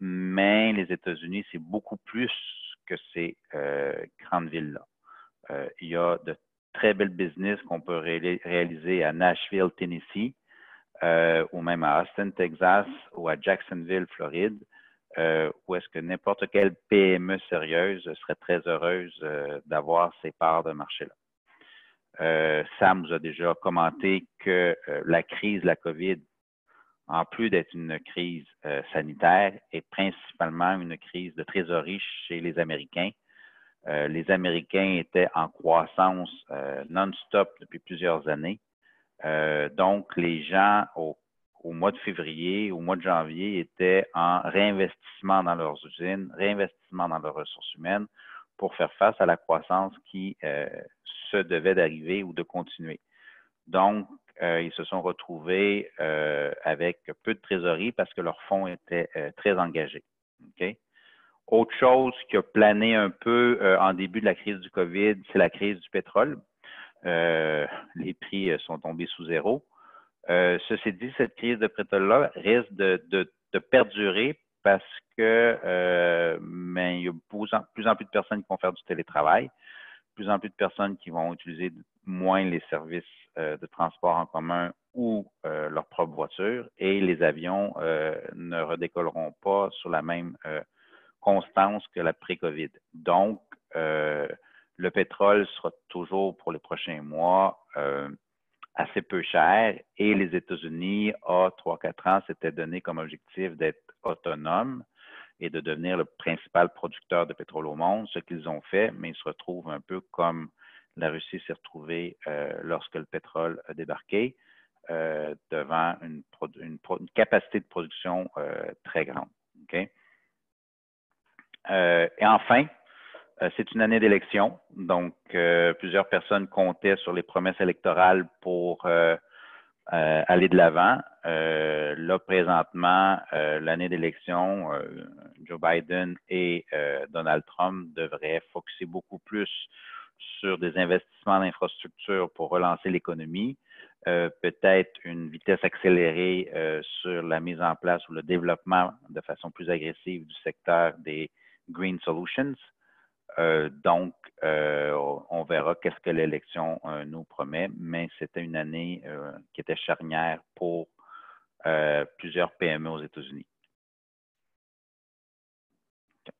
Mais les États-Unis, c'est beaucoup plus que ces grandes villes-là. Il y a de très belles business qu'on peut réaliser à Nashville, Tennessee, ou même à Austin, Texas, ou à Jacksonville, Floride, où est-ce que n'importe quelle PME sérieuse serait très heureuse d'avoir ces parts de marché-là. Sam vous a déjà commenté que la crise de la COVID, en plus d'être une crise sanitaire, est principalement une crise de trésorerie chez les Américains. Les Américains étaient en croissance non-stop depuis plusieurs années. Donc, les gens, au mois de février, au mois de janvier, étaient en réinvestissement dans leurs usines, réinvestissement dans leurs ressources humaines pour faire face à la croissance qui se devait d'arriver ou de continuer. Donc, ils se sont retrouvés avec peu de trésorerie parce que leurs fonds étaient très engagés. Okay? Autre chose qui a plané un peu en début de la crise du COVID, c'est la crise du pétrole. Les prix sont tombés sous zéro. Ceci dit, cette crise de pétrole-là risque de perdurer parce que il y a de plus en plus de personnes qui vont faire du télétravail, de plus en plus de personnes qui vont utiliser moins les services de transport en commun ou leur propre voiture, et les avions ne redécolleront pas sur la même constance que la pré-COVID. Donc, le pétrole sera toujours pour les prochains mois assez peu cher, et les États-Unis, à 3-4 ans, s'étaient donné comme objectif d'être autonomes et de devenir le principal producteur de pétrole au monde, ce qu'ils ont fait, mais ils se retrouvent un peu comme la Russie s'est retrouvée lorsque le pétrole a débarqué, devant une capacité de production très grande. Okay? Et enfin, c'est une année d'élection, donc plusieurs personnes comptaient sur les promesses électorales pour aller de l'avant. Là, présentement, l'année d'élection, Joe Biden et Donald Trump devraient focuser beaucoup plus sur des investissements d'infrastructures pour relancer l'économie, peut-être une vitesse accélérée sur la mise en place ou le développement de façon plus agressive du secteur des Green Solutions. Donc, on verra qu'est-ce que l'élection nous promet, mais c'était une année qui était charnière pour plusieurs PME aux États-Unis.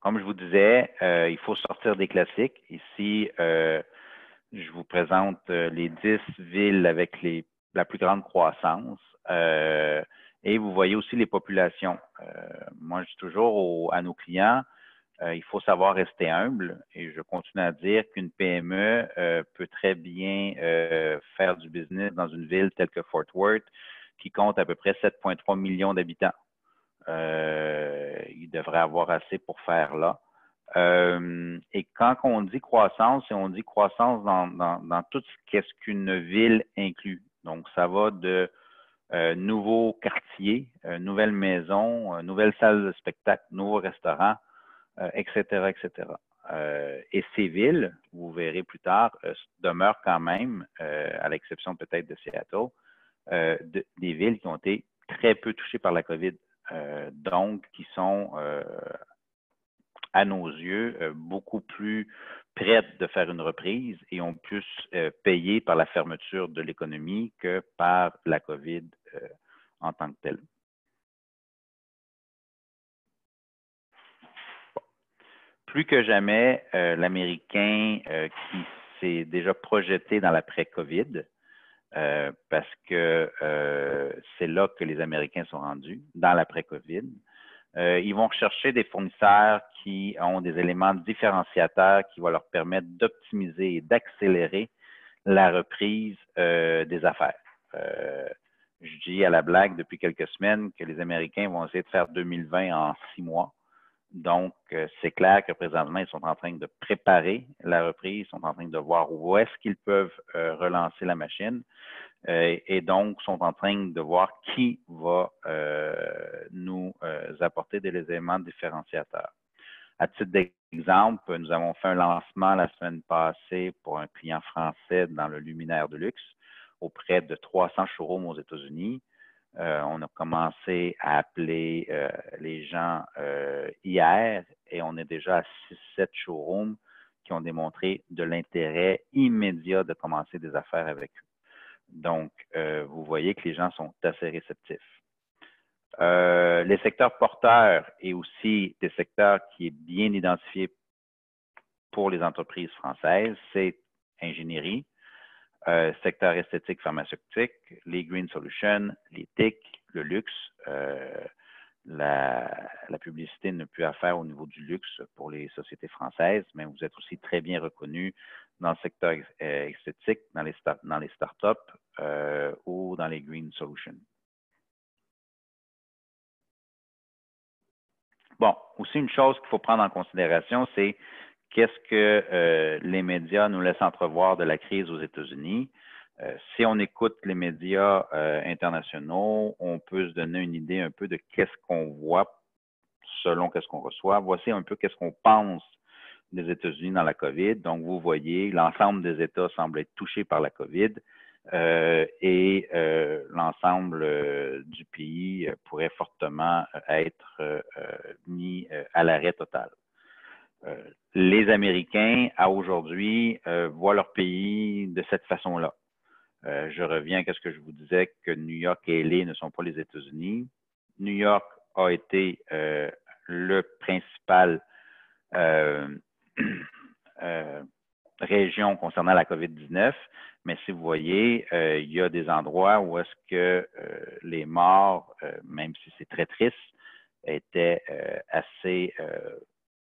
Comme je vous disais, il faut sortir des classiques. Ici, je vous présente les 10 villes avec la plus grande croissance. Et vous voyez aussi les populations. Moi, je dis toujours à nos clients, il faut savoir rester humble et je continue à dire qu'une PME peut très bien faire du business dans une ville telle que Fort Worth qui compte à peu près 7,3 millions d'habitants. Il devrait avoir assez pour faire là. Et quand on dit croissance, on dit croissance dans tout ce qu'une ville inclut. Donc, ça va de nouveaux quartiers, nouvelles maisons, nouvelles salles de spectacle, nouveaux restaurants, etc., etc. Et ces villes, vous verrez plus tard, demeurent quand même, à l'exception peut-être de Seattle, des villes qui ont été très peu touchées par la COVID. Donc, qui sont, à nos yeux, beaucoup plus prêtes de faire une reprise et ont plus payé par la fermeture de l'économie que par la COVID en tant que telle. Plus que jamais, l'Américain qui s'est déjà projeté dans l'après-COVID, parce que c'est là que les Américains sont rendus, dans l'après-COVID. Ils vont rechercher des fournisseurs qui ont des éléments différenciateurs qui vont leur permettre d'optimiser et d'accélérer la reprise des affaires. Je dis à la blague depuis quelques semaines que les Américains vont essayer de faire 2020 en 6 mois. Donc, c'est clair que présentement, ils sont en train de préparer la reprise, ils sont en train de voir où est-ce qu'ils peuvent relancer la machine et donc sont en train de voir qui va nous apporter des éléments différenciateurs. À titre d'exemple, nous avons fait un lancement la semaine passée pour un client français dans le luminaire de luxe auprès de 300 showrooms aux États-Unis. On a commencé à appeler les gens hier et on est déjà à 6-7 showrooms qui ont démontré de l'intérêt immédiat de commencer des affaires avec eux. Donc, vous voyez que les gens sont assez réceptifs. Les secteurs porteurs et aussi des secteurs qui est bien identifié pour les entreprises françaises, c'est ingénierie, secteur esthétique pharmaceutique, les Green Solutions, les TIC, le luxe. La publicité n'a plus à faire au niveau du luxe pour les sociétés françaises, mais vous êtes aussi très bien reconnu dans le secteur esthétique, dans les startups ou dans les Green Solutions. Bon, aussi une chose qu'il faut prendre en considération, c'est qu'est-ce que les médias nous laissent entrevoir de la crise aux États-Unis. Si on écoute les médias internationaux, on peut se donner une idée un peu de qu'est-ce qu'on voit selon qu'est-ce qu'on reçoit. Voici un peu qu'est-ce qu'on pense des États-Unis dans la COVID. Donc, vous voyez, l'ensemble des États semblent être touchés par la COVID et l'ensemble du pays pourrait fortement être mis à l'arrêt total. Les Américains, à aujourd'hui, voient leur pays de cette façon-là. Je reviens à ce que je vous disais, que New York et LA ne sont pas les États-Unis. New York a été le principal région concernant la COVID-19, mais si vous voyez, il y a des endroits où est-ce que les morts, même si c'est très triste, étaient assez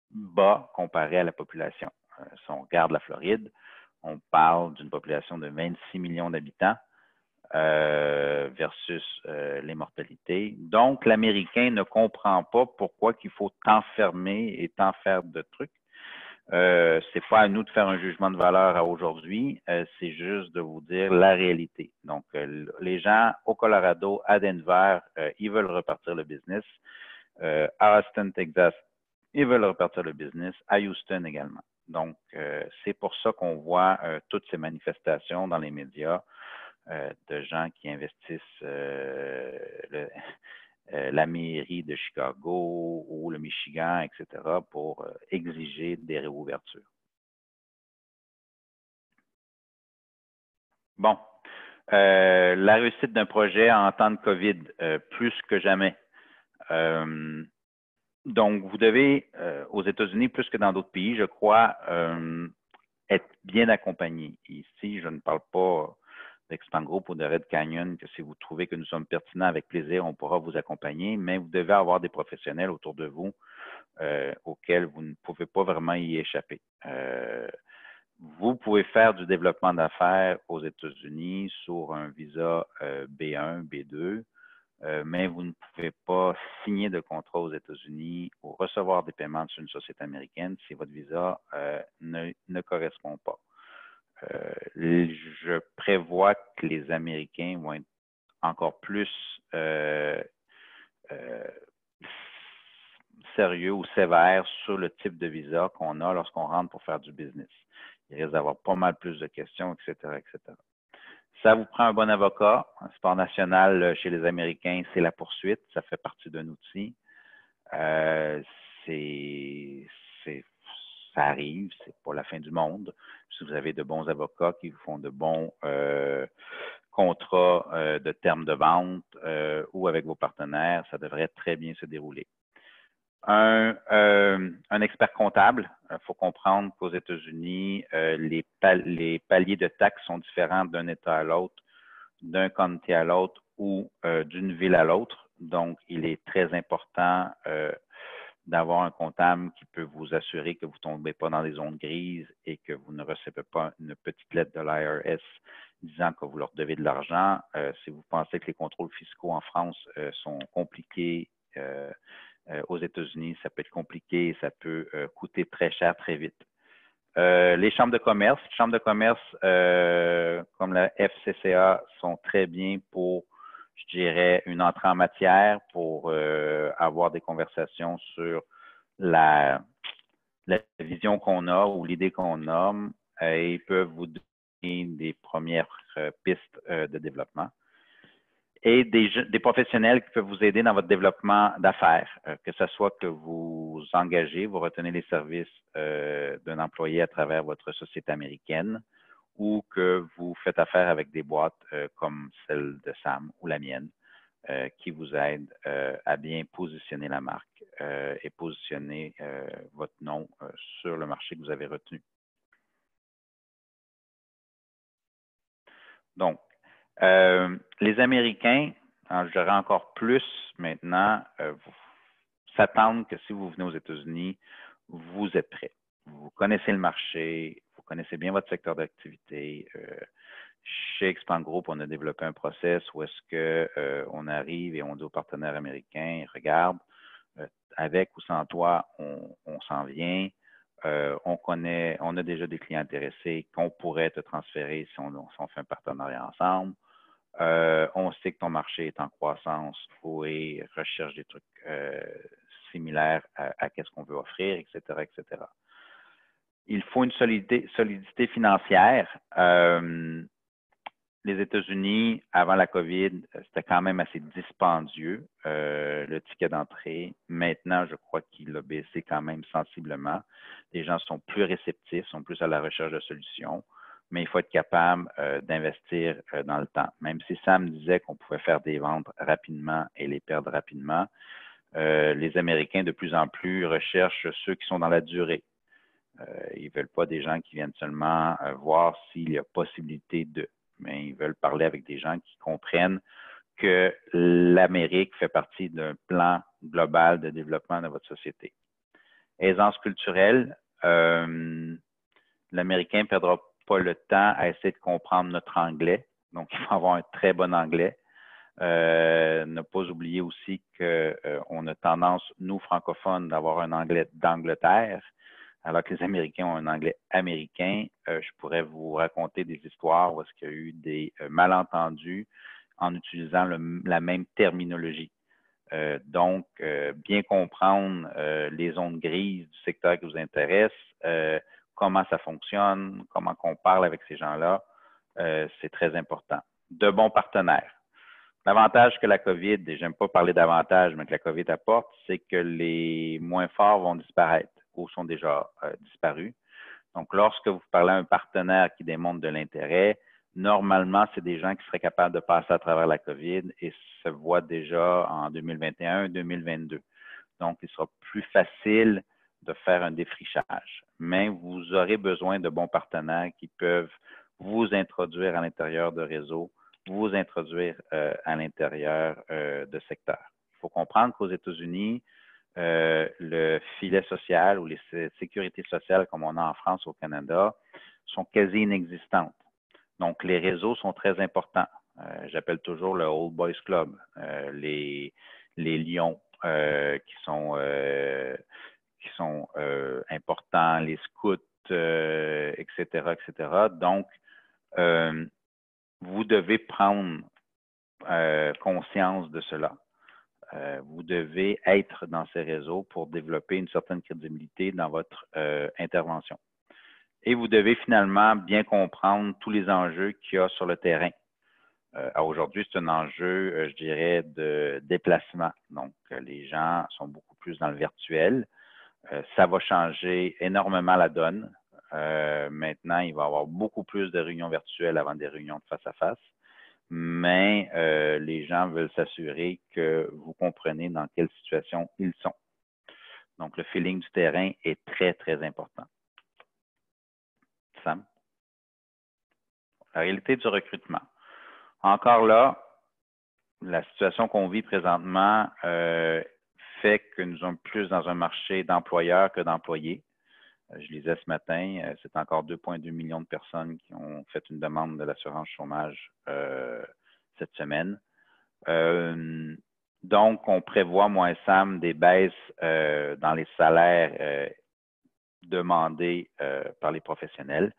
bas comparé à la population. Si on regarde la Floride, on parle d'une population de 26 millions d'habitants. versus les mortalités. Donc, l'Américain ne comprend pas pourquoi il faut tant fermer et tant faire de trucs. C'est pas à nous de faire un jugement de valeur à aujourd'hui, c'est juste de vous dire la réalité. Donc, les gens au Colorado, à Denver, ils veulent repartir le business. À Austin, Texas, ils veulent repartir le business. À Houston également. Donc, c'est pour ça qu'on voit toutes ces manifestations dans les médias de gens qui investissent la mairie de Chicago ou le Michigan, etc., pour exiger des réouvertures. Bon, la réussite d'un projet en temps de COVID, plus que jamais. Donc, vous devez, aux États-Unis, plus que dans d'autres pays, je crois, être bien accompagné. Ici, je ne parle pas d'Expand Group ou de Red Canyon, que si vous trouvez que nous sommes pertinents, avec plaisir, on pourra vous accompagner, mais vous devez avoir des professionnels autour de vous auxquels vous ne pouvez pas vraiment y échapper. Vous pouvez faire du développement d'affaires aux États-Unis sur un visa B1, B2, mais vous ne pouvez pas signer de contrat aux États-Unis ou recevoir des paiements sur une société américaine si votre visa ne correspond pas. Je prévois que les Américains vont être encore plus sérieux ou sévères sur le type de visa qu'on a lorsqu'on rentre pour faire du business. Il risque d'avoir pas mal plus de questions, etc., etc. Ça vous prend un bon avocat. Un sport national chez les Américains, c'est la poursuite. Ça fait partie d'un outil. Ça arrive, c'est pas la fin du monde. Si vous avez de bons avocats qui vous font de bons contrats de termes de vente ou avec vos partenaires, ça devrait très bien se dérouler. Un expert comptable, il faut comprendre qu'aux États-Unis, les paliers de taxes sont différents d'un État à l'autre, d'un county à l'autre ou d'une ville à l'autre. Donc, il est très important d'avoir un comptable qui peut vous assurer que vous ne tombez pas dans des zones grises et que vous ne recevez pas une petite lettre de l'IRS disant que vous leur devez de l'argent. Si vous pensez que les contrôles fiscaux en France sont compliqués, aux États-Unis, ça peut être compliqué, ça peut coûter très cher très vite. Les chambres de commerce, comme la FCCA, sont très bien pour, je dirais, une entrée en matière, pour avoir des conversations sur la vision qu'on a ou l'idée qu'on a, et ils peuvent vous donner des premières pistes de développement. Et des professionnels qui peuvent vous aider dans votre développement d'affaires, que ce soit que vous engagez, vous retenez les services d'un employé à travers votre société américaine ou que vous faites affaire avec des boîtes comme celle de Sam ou la mienne qui vous aident à bien positionner la marque et positionner votre nom sur le marché que vous avez retenu. Donc, les Américains, je dirais encore plus maintenant, s'attendent que si vous venez aux États-Unis, vous êtes prêt. Vous connaissez le marché, vous connaissez bien votre secteur d'activité. Chez Expand Group, on a développé un process où est-ce qu'on arrive et on dit aux partenaires américains, regarde, avec ou sans toi, on s'en vient. On a déjà des clients intéressés qu'on pourrait te transférer si on fait un partenariat ensemble. On sait que ton marché est en croissance et recherche des trucs similaires à ce qu'on veut offrir, etc., etc. Il faut une solidité financière. Les États-Unis, avant la COVID, c'était quand même assez dispendieux, le ticket d'entrée. Maintenant, je crois qu'il a baissé quand même sensiblement. Les gens sont plus réceptifs, sont plus à la recherche de solutions, mais il faut être capable d'investir dans le temps. Même si Sam disait qu'on pouvait faire des ventes rapidement et les perdre rapidement, les Américains, de plus en plus, recherchent ceux qui sont dans la durée. Ils ne veulent pas des gens qui viennent seulement voir s'il y a possibilité de, mais ils veulent parler avec des gens qui comprennent que l'Amérique fait partie d'un plan global de développement de votre société. Aisance culturelle, l'Américain ne perdra pas le temps à essayer de comprendre notre anglais. Donc, il faut avoir un très bon anglais. Ne pas oublier aussi qu'on a tendance, nous, francophones, d'avoir un anglais d'Angleterre, alors que les Américains ont un anglais américain. Je pourrais vous raconter des histoires où il y a eu des malentendus en utilisant la même terminologie. Donc, bien comprendre les zones grises du secteur qui vous intéresse, comment ça fonctionne, comment on parle avec ces gens-là, c'est très important. De bons partenaires. L'avantage que la COVID, et j'aime pas parler d'avantage, mais que la COVID apporte, c'est que les moins forts vont disparaître ou sont déjà disparus. Donc, lorsque vous parlez à un partenaire qui démontre de l'intérêt, normalement, c'est des gens qui seraient capables de passer à travers la COVID et se voient déjà en 2021-2022. Donc, il sera plus facile de faire un défrichage. Mais vous aurez besoin de bons partenaires qui peuvent vous introduire à l'intérieur de réseaux, vous introduire à l'intérieur de secteurs. Il faut comprendre qu'aux États-Unis, le filet social ou les sécurités sociales comme on a en France ou au Canada sont quasi inexistantes. Donc, les réseaux sont très importants. J'appelle toujours le Old Boys Club, les lions qui sont importants, les scouts, etc., etc. Donc, vous devez prendre conscience de cela. Vous devez être dans ces réseaux pour développer une certaine crédibilité dans votre intervention. Et vous devez finalement bien comprendre tous les enjeux qu'il y a sur le terrain. Aujourd'hui, c'est un enjeu, je dirais, de déplacement. Donc, les gens sont beaucoup plus dans le virtuel. Ça va changer énormément la donne. Maintenant, il va y avoir beaucoup plus de réunions virtuelles avant des réunions de face à face. Mais les gens veulent s'assurer que vous comprenez dans quelle situation ils sont. Donc, le feeling du terrain est très, très important. Sam? La réalité du recrutement. Encore là, la situation qu'on vit présentement fait que nous sommes plus dans un marché d'employeurs que d'employés. Je lisais ce matin, c'est encore 2,2 millions de personnes qui ont fait une demande de l'assurance chômage cette semaine. Donc, on prévoit, moi et Sam, des baisses dans les salaires demandés par les professionnels.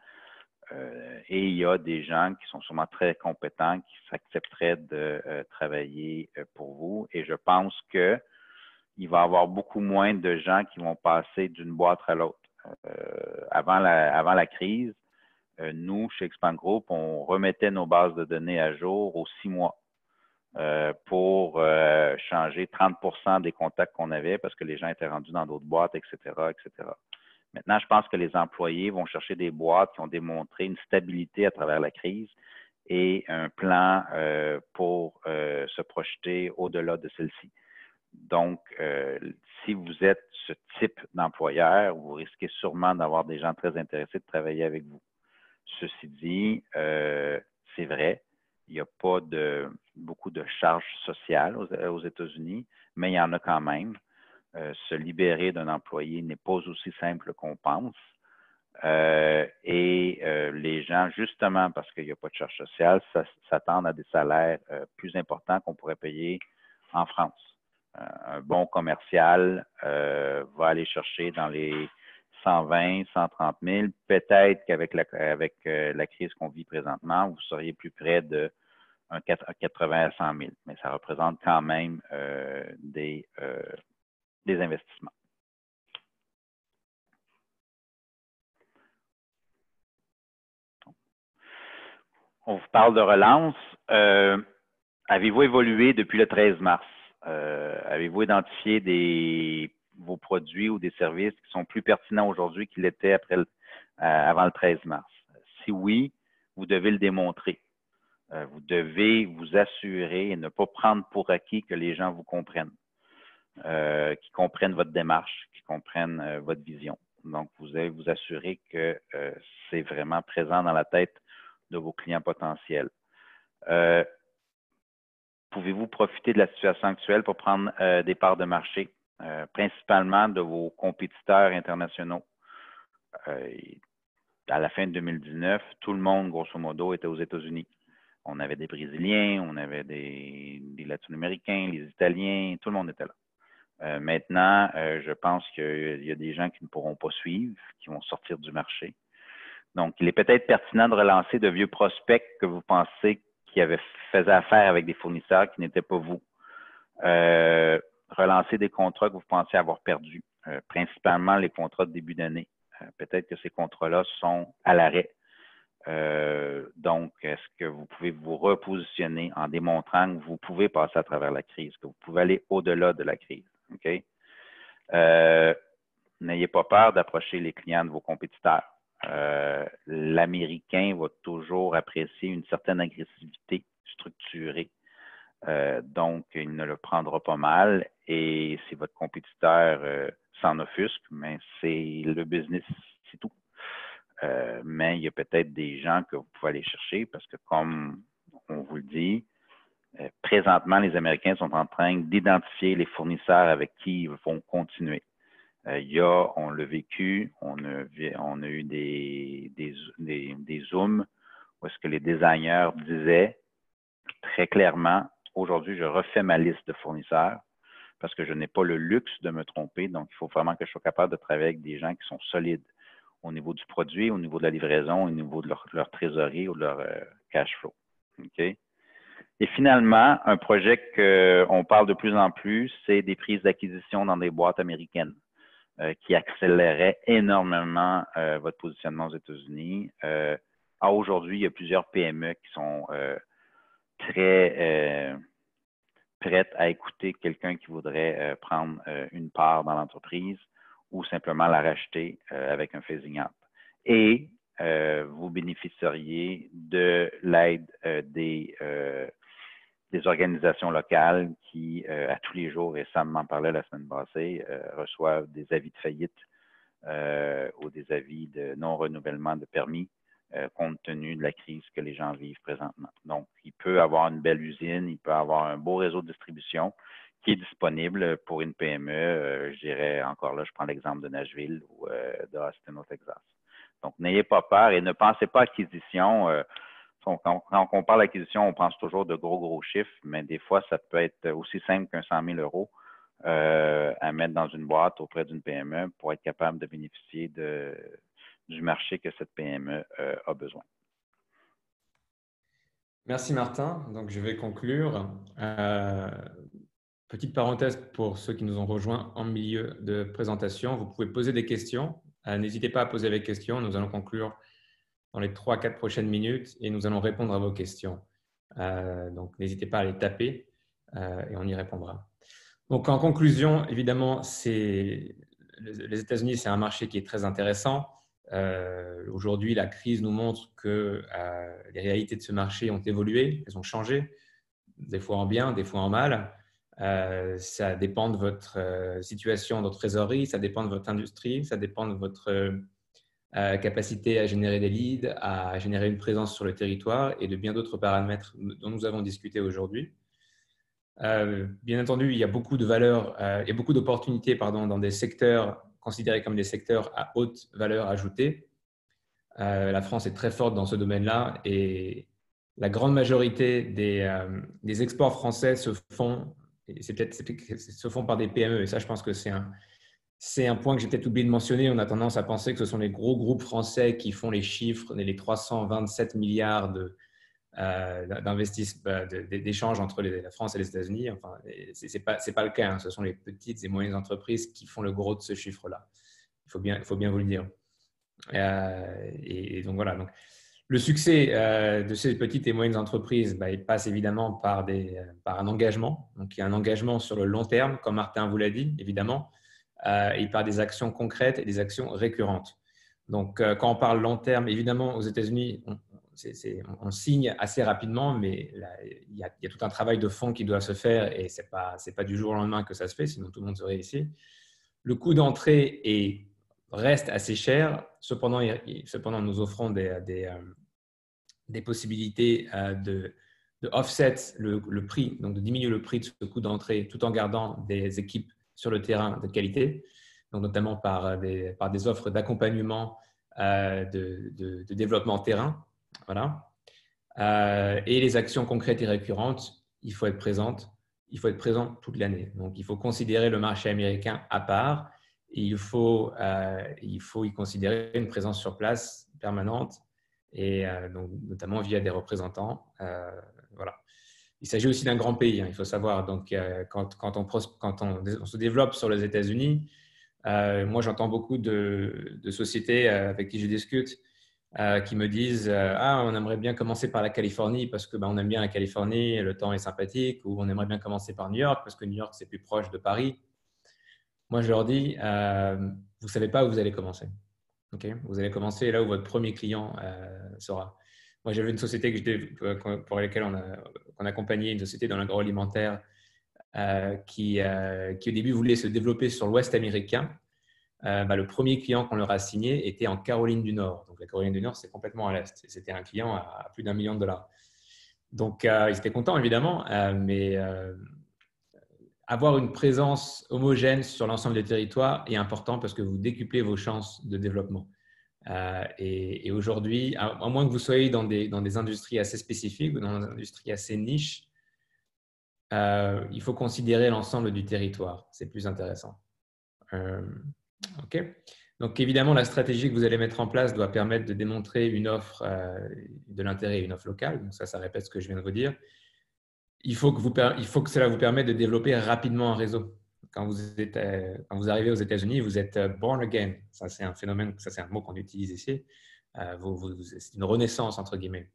Et il y a des gens qui sont sûrement très compétents qui s'accepteraient de travailler pour vous. Et je pense qu'il va y avoir beaucoup moins de gens qui vont passer d'une boîte à l'autre. Avant la crise, nous, chez Expand Group, on remettait nos bases de données à jour aux 6 mois pour changer 30% des contacts qu'on avait parce que les gens étaient rendus dans d'autres boîtes, etc., etc. Maintenant, je pense que les employés vont chercher des boîtes qui ont démontré une stabilité à travers la crise et un plan pour se projeter au-delà de celle-ci. Donc, si vous êtes ce type d'employeur, vous risquez sûrement d'avoir des gens très intéressés de travailler avec vous. Ceci dit, c'est vrai, il n'y a pas beaucoup de charges sociales aux États-Unis, mais il y en a quand même. Se libérer d'un employé n'est pas aussi simple qu'on pense. Les gens, justement parce qu'il n'y a pas de charge sociale, s'attendent à des salaires plus importants qu'on pourrait payer en France. Un bon commercial va aller chercher dans les 120, 130 000. Peut-être qu'avec la crise qu'on vit présentement, vous seriez plus près de 80 à 100 000. Mais ça représente quand même des investissements. On vous parle de relance. Avez-vous évolué depuis le 13 mars? Avez-vous identifié vos produits ou des services qui sont plus pertinents aujourd'hui qu'ils l'étaient avant le 13 mars? Si oui, vous devez le démontrer. Vous devez vous assurer et ne pas prendre pour acquis que les gens vous comprennent, qui comprennent votre démarche, qui comprennent votre vision. Donc, vous allez vous assurer que c'est vraiment présent dans la tête de vos clients potentiels. Pouvez-vous profiter de la situation actuelle pour prendre des parts de marché, principalement de vos compétiteurs internationaux? À la fin de 2019, tout le monde, grosso modo, était aux États-Unis. On avait des Brésiliens, on avait des Latino-Américains, les Italiens, tout le monde était là. Maintenant, je pense qu'il y a des gens qui ne pourront pas suivre, qui vont sortir du marché. Donc, il est peut-être pertinent de relancer de vieux prospects que vous pensez qui faisaient affaire avec des fournisseurs qui n'étaient pas vous. Relancer des contrats que vous pensez avoir perdus, principalement les contrats de début d'année. Peut-être que ces contrats-là sont à l'arrêt. Donc, est-ce que vous pouvez vous repositionner en démontrant que vous pouvez passer à travers la crise, que vous pouvez aller au-delà de la crise? OK? N'ayez pas peur d'approcher les clients de vos compétiteurs. L'Américain va toujours apprécier une certaine agressivité structurée. Donc, il ne le prendra pas mal et si votre compétiteur s'en offusque, mais c'est le business, c'est tout. Mais il y a peut-être des gens que vous pouvez aller chercher parce que, comme on vous le dit, présentement, les Américains sont en train d'identifier les fournisseurs avec qui ils vont continuer. On l'a vécu, on a eu des Zooms où est-ce que les designers disaient très clairement, aujourd'hui, je refais ma liste de fournisseurs parce que je n'ai pas le luxe de me tromper. Donc, il faut vraiment que je sois capable de travailler avec des gens qui sont solides au niveau du produit, au niveau de la livraison, au niveau de leur trésorerie ou de leur cash flow. OK? Et finalement, un projet qu'on parle de plus en plus, c'est des prises d'acquisition dans des boîtes américaines qui accéléraient énormément votre positionnement aux États-Unis. Aujourd'hui, il y a plusieurs PME qui sont très prêtes à écouter quelqu'un qui voudrait prendre une part dans l'entreprise ou simplement la racheter avec un phasing out. Et vous bénéficieriez de l'aide des organisations locales qui, à tous les jours, et Sam m'en parlait la semaine passée, reçoivent des avis de faillite ou des avis de non-renouvellement de permis compte tenu de la crise que les gens vivent présentement. Donc, il peut avoir une belle usine, il peut avoir un beau réseau de distribution qui est disponible pour une PME. Je dirais encore là, je prends l'exemple de Nashville ou de Austin au Texas. Donc, n'ayez pas peur et ne pensez pas acquisition. Quand on parle d'acquisition, on pense toujours de gros chiffres, mais des fois, ça peut être aussi simple qu'un 100 000 € à mettre dans une boîte auprès d'une PME pour être capable de bénéficier du marché que cette PME a besoin. Merci Martin. Donc, je vais conclure. Petite parenthèse pour ceux qui nous ont rejoints en milieu de présentation. Vous pouvez poser des questions. N'hésitez pas à poser les questions. Nous allons conclure dans les 3-4 prochaines minutes et nous allons répondre à vos questions. Donc, n'hésitez pas à les taper et on y répondra. Donc, en conclusion, évidemment, les États-Unis, c'est un marché qui est très intéressant. Aujourd'hui, la crise nous montre que les réalités de ce marché ont évolué, elles ont changé, des fois en bien, des fois en mal. Ça dépend de votre situation de trésorerie, ça dépend de votre industrie, ça dépend de votre capacité à générer des leads, à générer une présence sur le territoire et de bien d'autres paramètres dont nous avons discuté aujourd'hui. Bien entendu, il y a beaucoup de valeurs et beaucoup d'opportunités dans des secteurs considérés comme des secteurs à haute valeur ajoutée. La France est très forte dans ce domaine-là et la grande majorité des exports français se font par des PME. Et ça, je pense que c'est un point que j'ai peut-être oublié de mentionner. On a tendance à penser que ce sont les gros groupes français qui font les chiffres, les 327 milliards d'échanges entre la France et les États-Unis. Enfin, ce n'est pas le cas. Hein. Ce sont les petites et moyennes entreprises qui font le gros de ce chiffre-là. Il faut bien vous le dire. Et donc, voilà. Donc, le succès de ces petites et moyennes entreprises, il passe évidemment par un engagement. Donc, il y a un engagement sur le long terme, comme Martin vous l'a dit, évidemment, et par des actions concrètes et des actions récurrentes. Donc, quand on parle long terme, évidemment, aux États-Unis, on signe assez rapidement, mais là, il y a tout un travail de fond qui doit se faire et ce n'est pas du jour au lendemain que ça se fait, sinon tout le monde serait ici. Le coût d'entrée reste assez cher. Cependant, nous offrons des possibilités de offset le prix, donc de diminuer le prix de ce coût d'entrée tout en gardant des équipes sur le terrain de qualité, donc notamment par des offres d'accompagnement de développement terrain. Voilà. Et les actions concrètes et récurrentes, il faut être présent toute l'année. Donc, il faut considérer le marché américain à part et il faut y considérer une présence sur place permanente et donc, notamment via des représentants. Voilà. Il s'agit aussi d'un grand pays, il faut savoir. Donc, quand on se développe sur les États-Unis, moi, j'entends beaucoup de sociétés avec qui je discute qui me disent ah, on aimerait bien commencer par la Californie parce que on aime bien la Californie, le temps est sympathique, ou on aimerait bien commencer par New York parce que New York, c'est plus proche de Paris. Moi, je leur dis vous ne savez pas où vous allez commencer. Okay, vous allez commencer là où votre premier client sera. Moi, j'avais une société pour laquelle on accompagnait, une société dans l'agroalimentaire qui au début voulait se développer sur l'Ouest américain. Le premier client qu'on leur a signé était en Caroline du Nord. Donc, la Caroline du Nord, c'est complètement à l'Est. C'était un client à plus d'1 million de dollars. Donc, ils étaient contents, évidemment, mais avoir une présence homogène sur l'ensemble des territoires est important parce que vous décuplez vos chances de développement. Et aujourd'hui, à moins que vous soyez dans des industries assez spécifiques ou dans des industries assez niches, il faut considérer l'ensemble du territoire. C'est plus intéressant. OK. Donc, évidemment, la stratégie que vous allez mettre en place doit permettre de démontrer une offre de l'intérêt et une offre locale. Donc, ça répète ce que je viens de vous dire. Il faut que cela vous permette de développer rapidement un réseau. Quand vous arrivez aux États-Unis, vous êtes born again. Ça, c'est un phénomène, ça, c'est un mot qu'on utilise ici. C'est une renaissance, entre guillemets.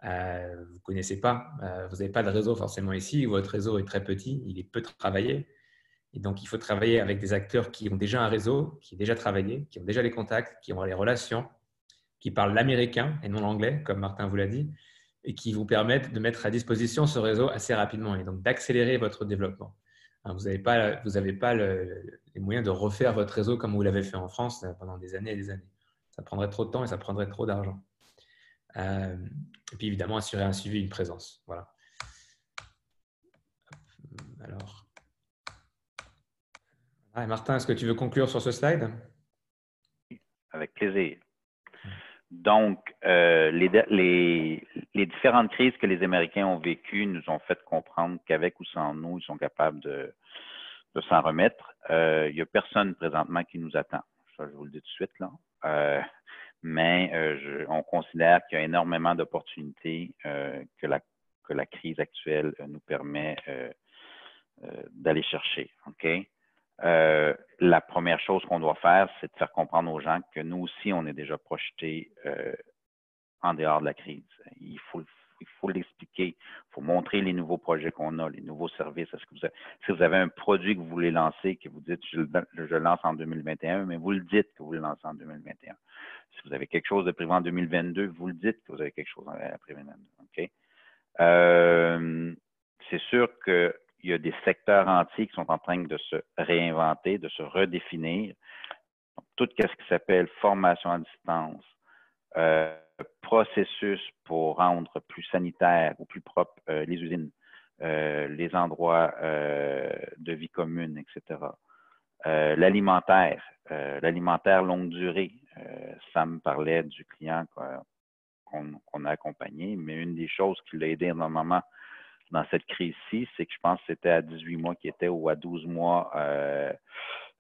Vous ne connaissez pas, vous n'avez pas de réseau forcément ici. Votre réseau est très petit, il est peu travaillé. Et donc, il faut travailler avec des acteurs qui ont déjà un réseau, qui ont déjà travaillé, qui ont déjà les contacts, qui ont les relations, qui parlent l'américain et non l'anglais, comme Martin vous l'a dit, et qui vous permettent de mettre à disposition ce réseau assez rapidement et donc d'accélérer votre développement. Vous n'avez pas les moyens de refaire votre réseau comme vous l'avez fait en France pendant des années et des années. Ça prendrait trop de temps et ça prendrait trop d'argent. Et puis, évidemment, assurer un suivi, une présence. Voilà. Alors... Martin, est-ce que tu veux conclure sur ce slide? Avec plaisir. Donc, les différentes crises que les Américains ont vécues nous ont fait comprendre qu'avec ou sans nous, ils sont capables de s'en remettre. Il n'y a personne présentement qui nous attend. Ça, je vous le dis tout de suite, là. Mais on considère qu'il y a énormément d'opportunités que la crise actuelle nous permet d'aller chercher. OK? La première chose qu'on doit faire, c'est de faire comprendre aux gens que nous aussi, on est déjà projetés en dehors de la crise. Il faut l'expliquer. Il faut montrer les nouveaux projets qu'on a, les nouveaux services. Si vous avez un produit que vous voulez lancer, que vous dites je le lance en 2021, mais vous le dites que vous le lancez en 2021. Si vous avez quelque chose de prévu en 2022, vous le dites que vous avez quelque chose après 2022. OK? C'est sûr que il y a des secteurs entiers qui sont en train de se réinventer, de se redéfinir. Tout ce qui s'appelle formation à distance, processus pour rendre plus sanitaire ou plus propre les usines, les endroits de vie commune, etc. L'alimentaire longue durée. Sam parlait du client qu'on a accompagné, mais une des choses qui l'a aidé énormément dans cette crise-ci, c'est que je pense que c'était à 18 mois qu'il était ou à 12 mois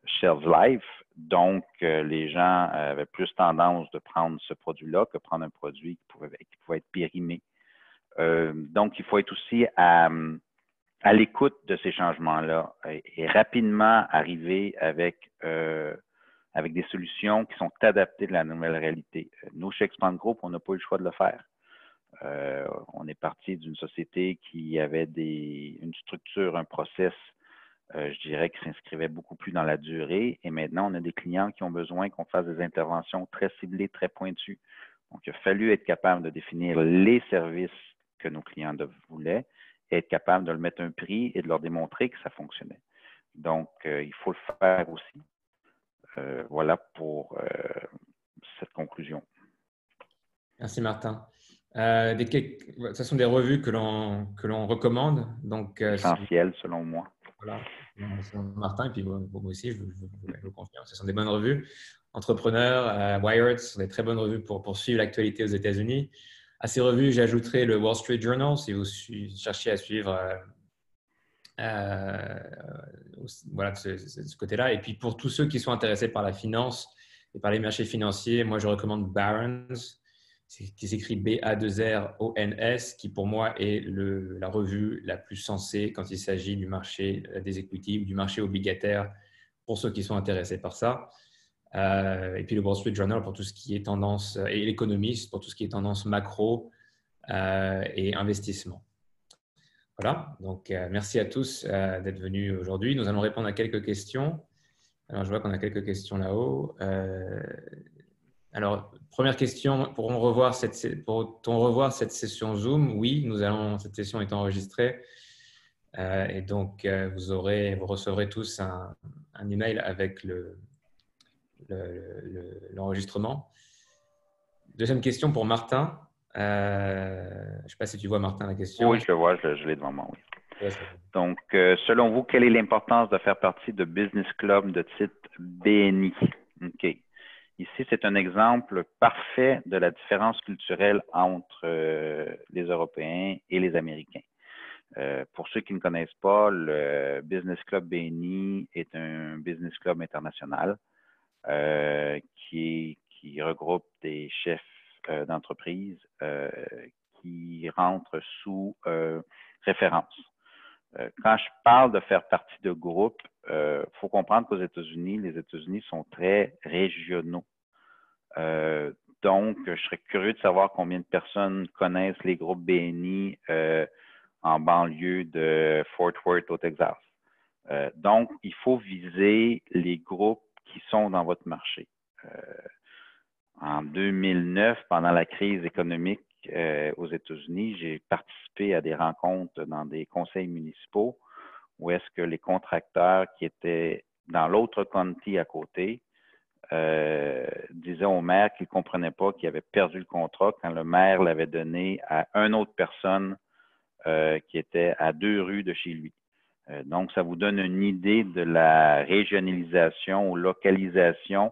shelf life. Donc, les gens avaient plus tendance de prendre ce produit-là que prendre un produit qui pouvait être périmé. Donc, il faut être aussi à l'écoute de ces changements-là et rapidement arriver avec des solutions qui sont adaptées de la nouvelle réalité. Nous, chez Expand Group, on n'a pas eu le choix de le faire. On est parti d'une société qui avait une structure, un process, je dirais, qui s'inscrivait beaucoup plus dans la durée. Et maintenant, on a des clients qui ont besoin qu'on fasse des interventions très ciblées, très pointues. Donc, il a fallu être capable de définir les services que nos clients voulaient et être capable de le mettre un prix et de leur démontrer que ça fonctionnait. Donc, il faut le faire aussi. Voilà pour cette conclusion. Merci, Martin. Ce sont des revues que l'on recommande. Donc, essentiel, selon moi. Voilà, Martin, et puis moi aussi, je vous confirme, ce sont des bonnes revues. Entrepreneurs, Wired, ce sont des très bonnes revues pour suivre l'actualité aux États-Unis. À ces revues, j'ajouterai le Wall Street Journal si vous cherchez à suivre voilà, de ce côté-là. Et puis pour tous ceux qui sont intéressés par la finance et par les marchés financiers, moi je recommande Barron's, qui s'écrit B-A-2-R-O-N-S, qui pour moi est la revue la plus sensée quand il s'agit du marché des equities ou du marché obligataire pour ceux qui sont intéressés par ça. Et puis le Wall Street Journal pour tout ce qui est tendance, et l'Economist pour tout ce qui est tendance macro et investissement. Voilà, donc merci à tous d'être venus aujourd'hui. Nous allons répondre à quelques questions. Alors, je vois qu'on a quelques questions là-haut. Alors, première question, pourront-on revoir cette session Zoom? Oui, cette session est enregistrée. Et donc, vous recevrez tous un email avec l'enregistrement. Deuxième question pour Martin. Je ne sais pas si tu vois, Martin, la question. Oui, je le vois, je l'ai devant moi, oui. Ouais, Donc, selon vous, quelle est l'importance de faire partie de Business Club de type BNI? OK. Ici, c'est un exemple parfait de la différence culturelle entre les Européens et les Américains. Pour ceux qui ne connaissent pas, le Business Club BNI est un business club international qui regroupe des chefs d'entreprise qui rentrent sous référence. Quand je parle de faire partie de groupes, faut comprendre qu'aux États-Unis, les États-Unis sont très régionaux. Donc, je serais curieux de savoir combien de personnes connaissent les groupes BNI en banlieue de Fort Worth au Texas. Donc, il faut viser les groupes qui sont dans votre marché. En 2009, pendant la crise économique aux États-Unis, j'ai participé à des rencontres dans des conseils municipaux où est-ce que les contracteurs qui étaient dans l'autre county à côté disaient au maire qu'ils ne comprenaient pas qu'ils avaient perdu le contrat quand le maire l'avait donné à une autre personne qui était à 2 rues de chez lui. Donc, ça vous donne une idée de la régionalisation ou localisation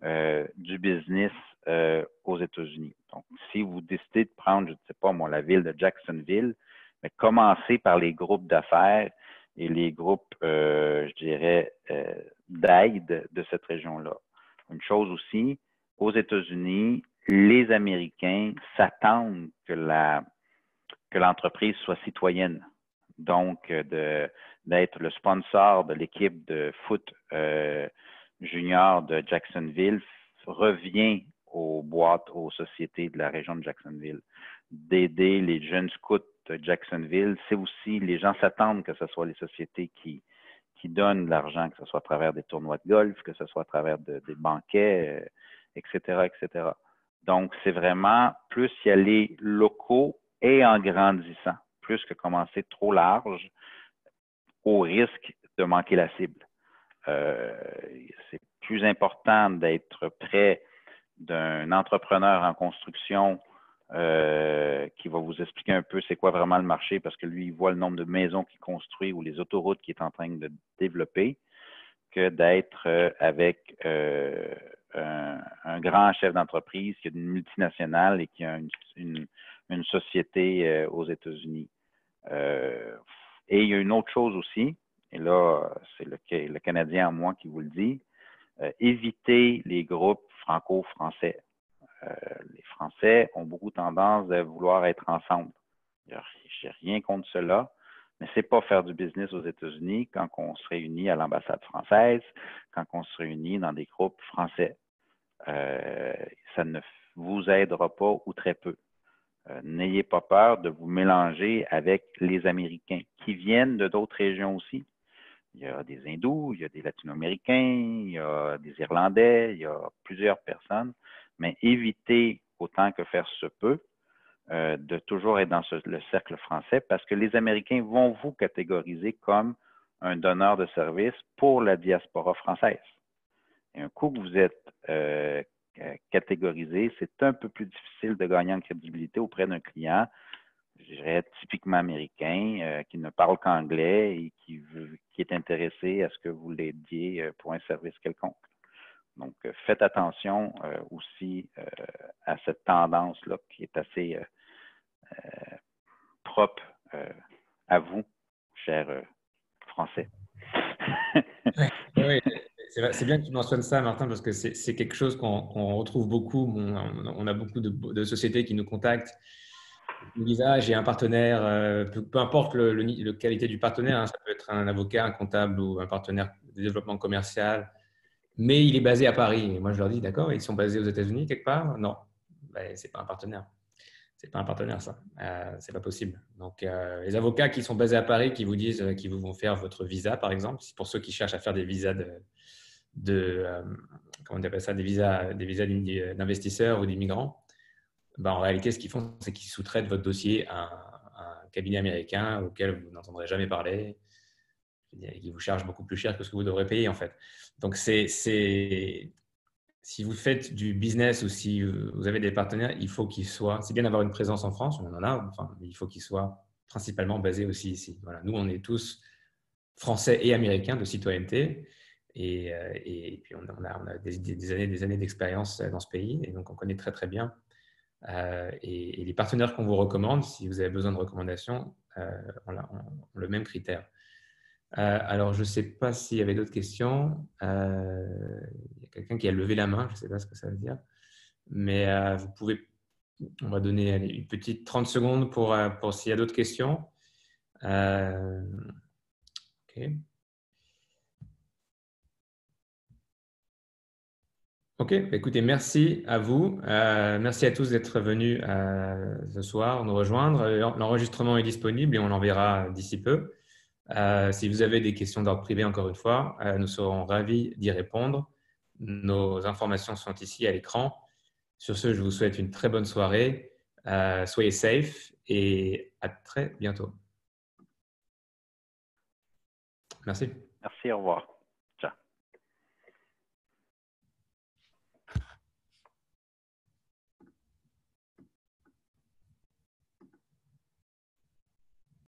du business aux États-Unis. Donc, si vous décidez de prendre, je ne sais pas moi, la ville de Jacksonville, mais commencez par les groupes d'affaires et les groupes, je dirais, d'aide de cette région-là. Une chose aussi, aux États-Unis, les Américains s'attendent que l'entreprise soit citoyenne. Donc, d'être le sponsor de l'équipe de foot junior de Jacksonville revient aux boîtes, aux sociétés de la région de Jacksonville. D'aider les jeunes scouts de Jacksonville, c'est aussi, les gens s'attendent que ce soit les sociétés qui donnent de l'argent, que ce soit à travers des tournois de golf, que ce soit à travers des banquets, etc., etc. Donc, c'est vraiment plus y aller locaux et en grandissant, plus que commencer trop large au risque de manquer la cible. C'est plus important d'être près d'un entrepreneur en construction qui va vous expliquer un peu c'est quoi vraiment le marché parce que lui, il voit le nombre de maisons qu'il construit ou les autoroutes qu'il est en train de développer que d'être avec un grand chef d'entreprise qui est une multinationale et qui a une société aux États-Unis. Et il y a une autre chose aussi, et là, c'est le Canadien en moi qui vous le dit, évitez les groupes franco-français. Les Français ont beaucoup tendance à vouloir être ensemble. Je n'ai rien contre cela, mais ce n'est pas faire du business aux États-Unis quand on se réunit à l'ambassade française, quand on se réunit dans des groupes français. Ça ne vous aidera pas ou très peu. N'ayez pas peur de vous mélanger avec les Américains qui viennent de d'autres régions aussi. Il y a des Hindous, il y a des Latino-Américains, il y a des Irlandais, il y a plusieurs personnes, mais évitez autant que faire se peut de toujours être dans le cercle français parce que les Américains vont vous catégoriser comme un donneur de services pour la diaspora française. Et un coup que vous êtes catégorisé, c'est un peu plus difficile de gagner en crédibilité auprès d'un client, je dirais typiquement américain, qui ne parle qu'anglais et qui est intéressé à ce que vous l'aidiez pour un service quelconque. Donc, faites attention aussi à cette tendance-là qui est assez propre à vous, chers Français. Oui, c'est bien que tu mentionnes ça, Martin, parce que c'est quelque chose qu'on retrouve beaucoup. On a beaucoup de sociétés qui nous contactent. Ils nous disent, ah, j'ai un partenaire, peu importe le qualité du partenaire, hein, ça peut être un avocat, un comptable ou un partenaire de développement commercial, mais il est basé à Paris. Et moi, je leur dis, d'accord, ils sont basés aux États-Unis quelque part? Non, ben, c'est pas un partenaire. C'est pas un partenaire, ça. C'est pas possible. Donc, les avocats qui sont basés à Paris, qui vous disent, qui vous vont faire votre visa, par exemple, c'est pour ceux qui cherchent à faire des visas comment on appelle ça, des visas d'investisseurs ou d'immigrants. Ben, en réalité, ce qu'ils font, c'est qu'ils sous-traitent votre dossier à un cabinet américain auquel vous n'entendrez jamais parler, et qui vous charge beaucoup plus cher que ce que vous devrez payer, en fait. Donc, si vous faites du business ou si vous avez des partenaires, il faut qu'ils soient, c'est bien d'avoir une présence en France, on en a, enfin, mais il faut qu'ils soient principalement basés aussi ici. Voilà. Nous, on est tous français et américains de citoyenneté et puis on a des années d'expérience dans ce pays et donc on connaît très, très bien. Et les partenaires qu'on vous recommande, si vous avez besoin de recommandations, ont le même critère. Alors, je ne sais pas s'il y avait d'autres questions. Il y a quelqu'un qui a levé la main, je ne sais pas ce que ça veut dire. Mais vous pouvez, on va donner une petite 30 secondes pour s'il y a d'autres questions. OK. OK, écoutez, merci à vous. Merci à tous d'être venus ce soir nous rejoindre. L'enregistrement est disponible et on l'enverra d'ici peu. Si vous avez des questions d'ordre privé, encore une fois, nous serons ravis d'y répondre. Nos informations sont ici à l'écran. Sur ce, je vous souhaite une très bonne soirée. Soyez safe et à très bientôt. Merci. Merci, au revoir.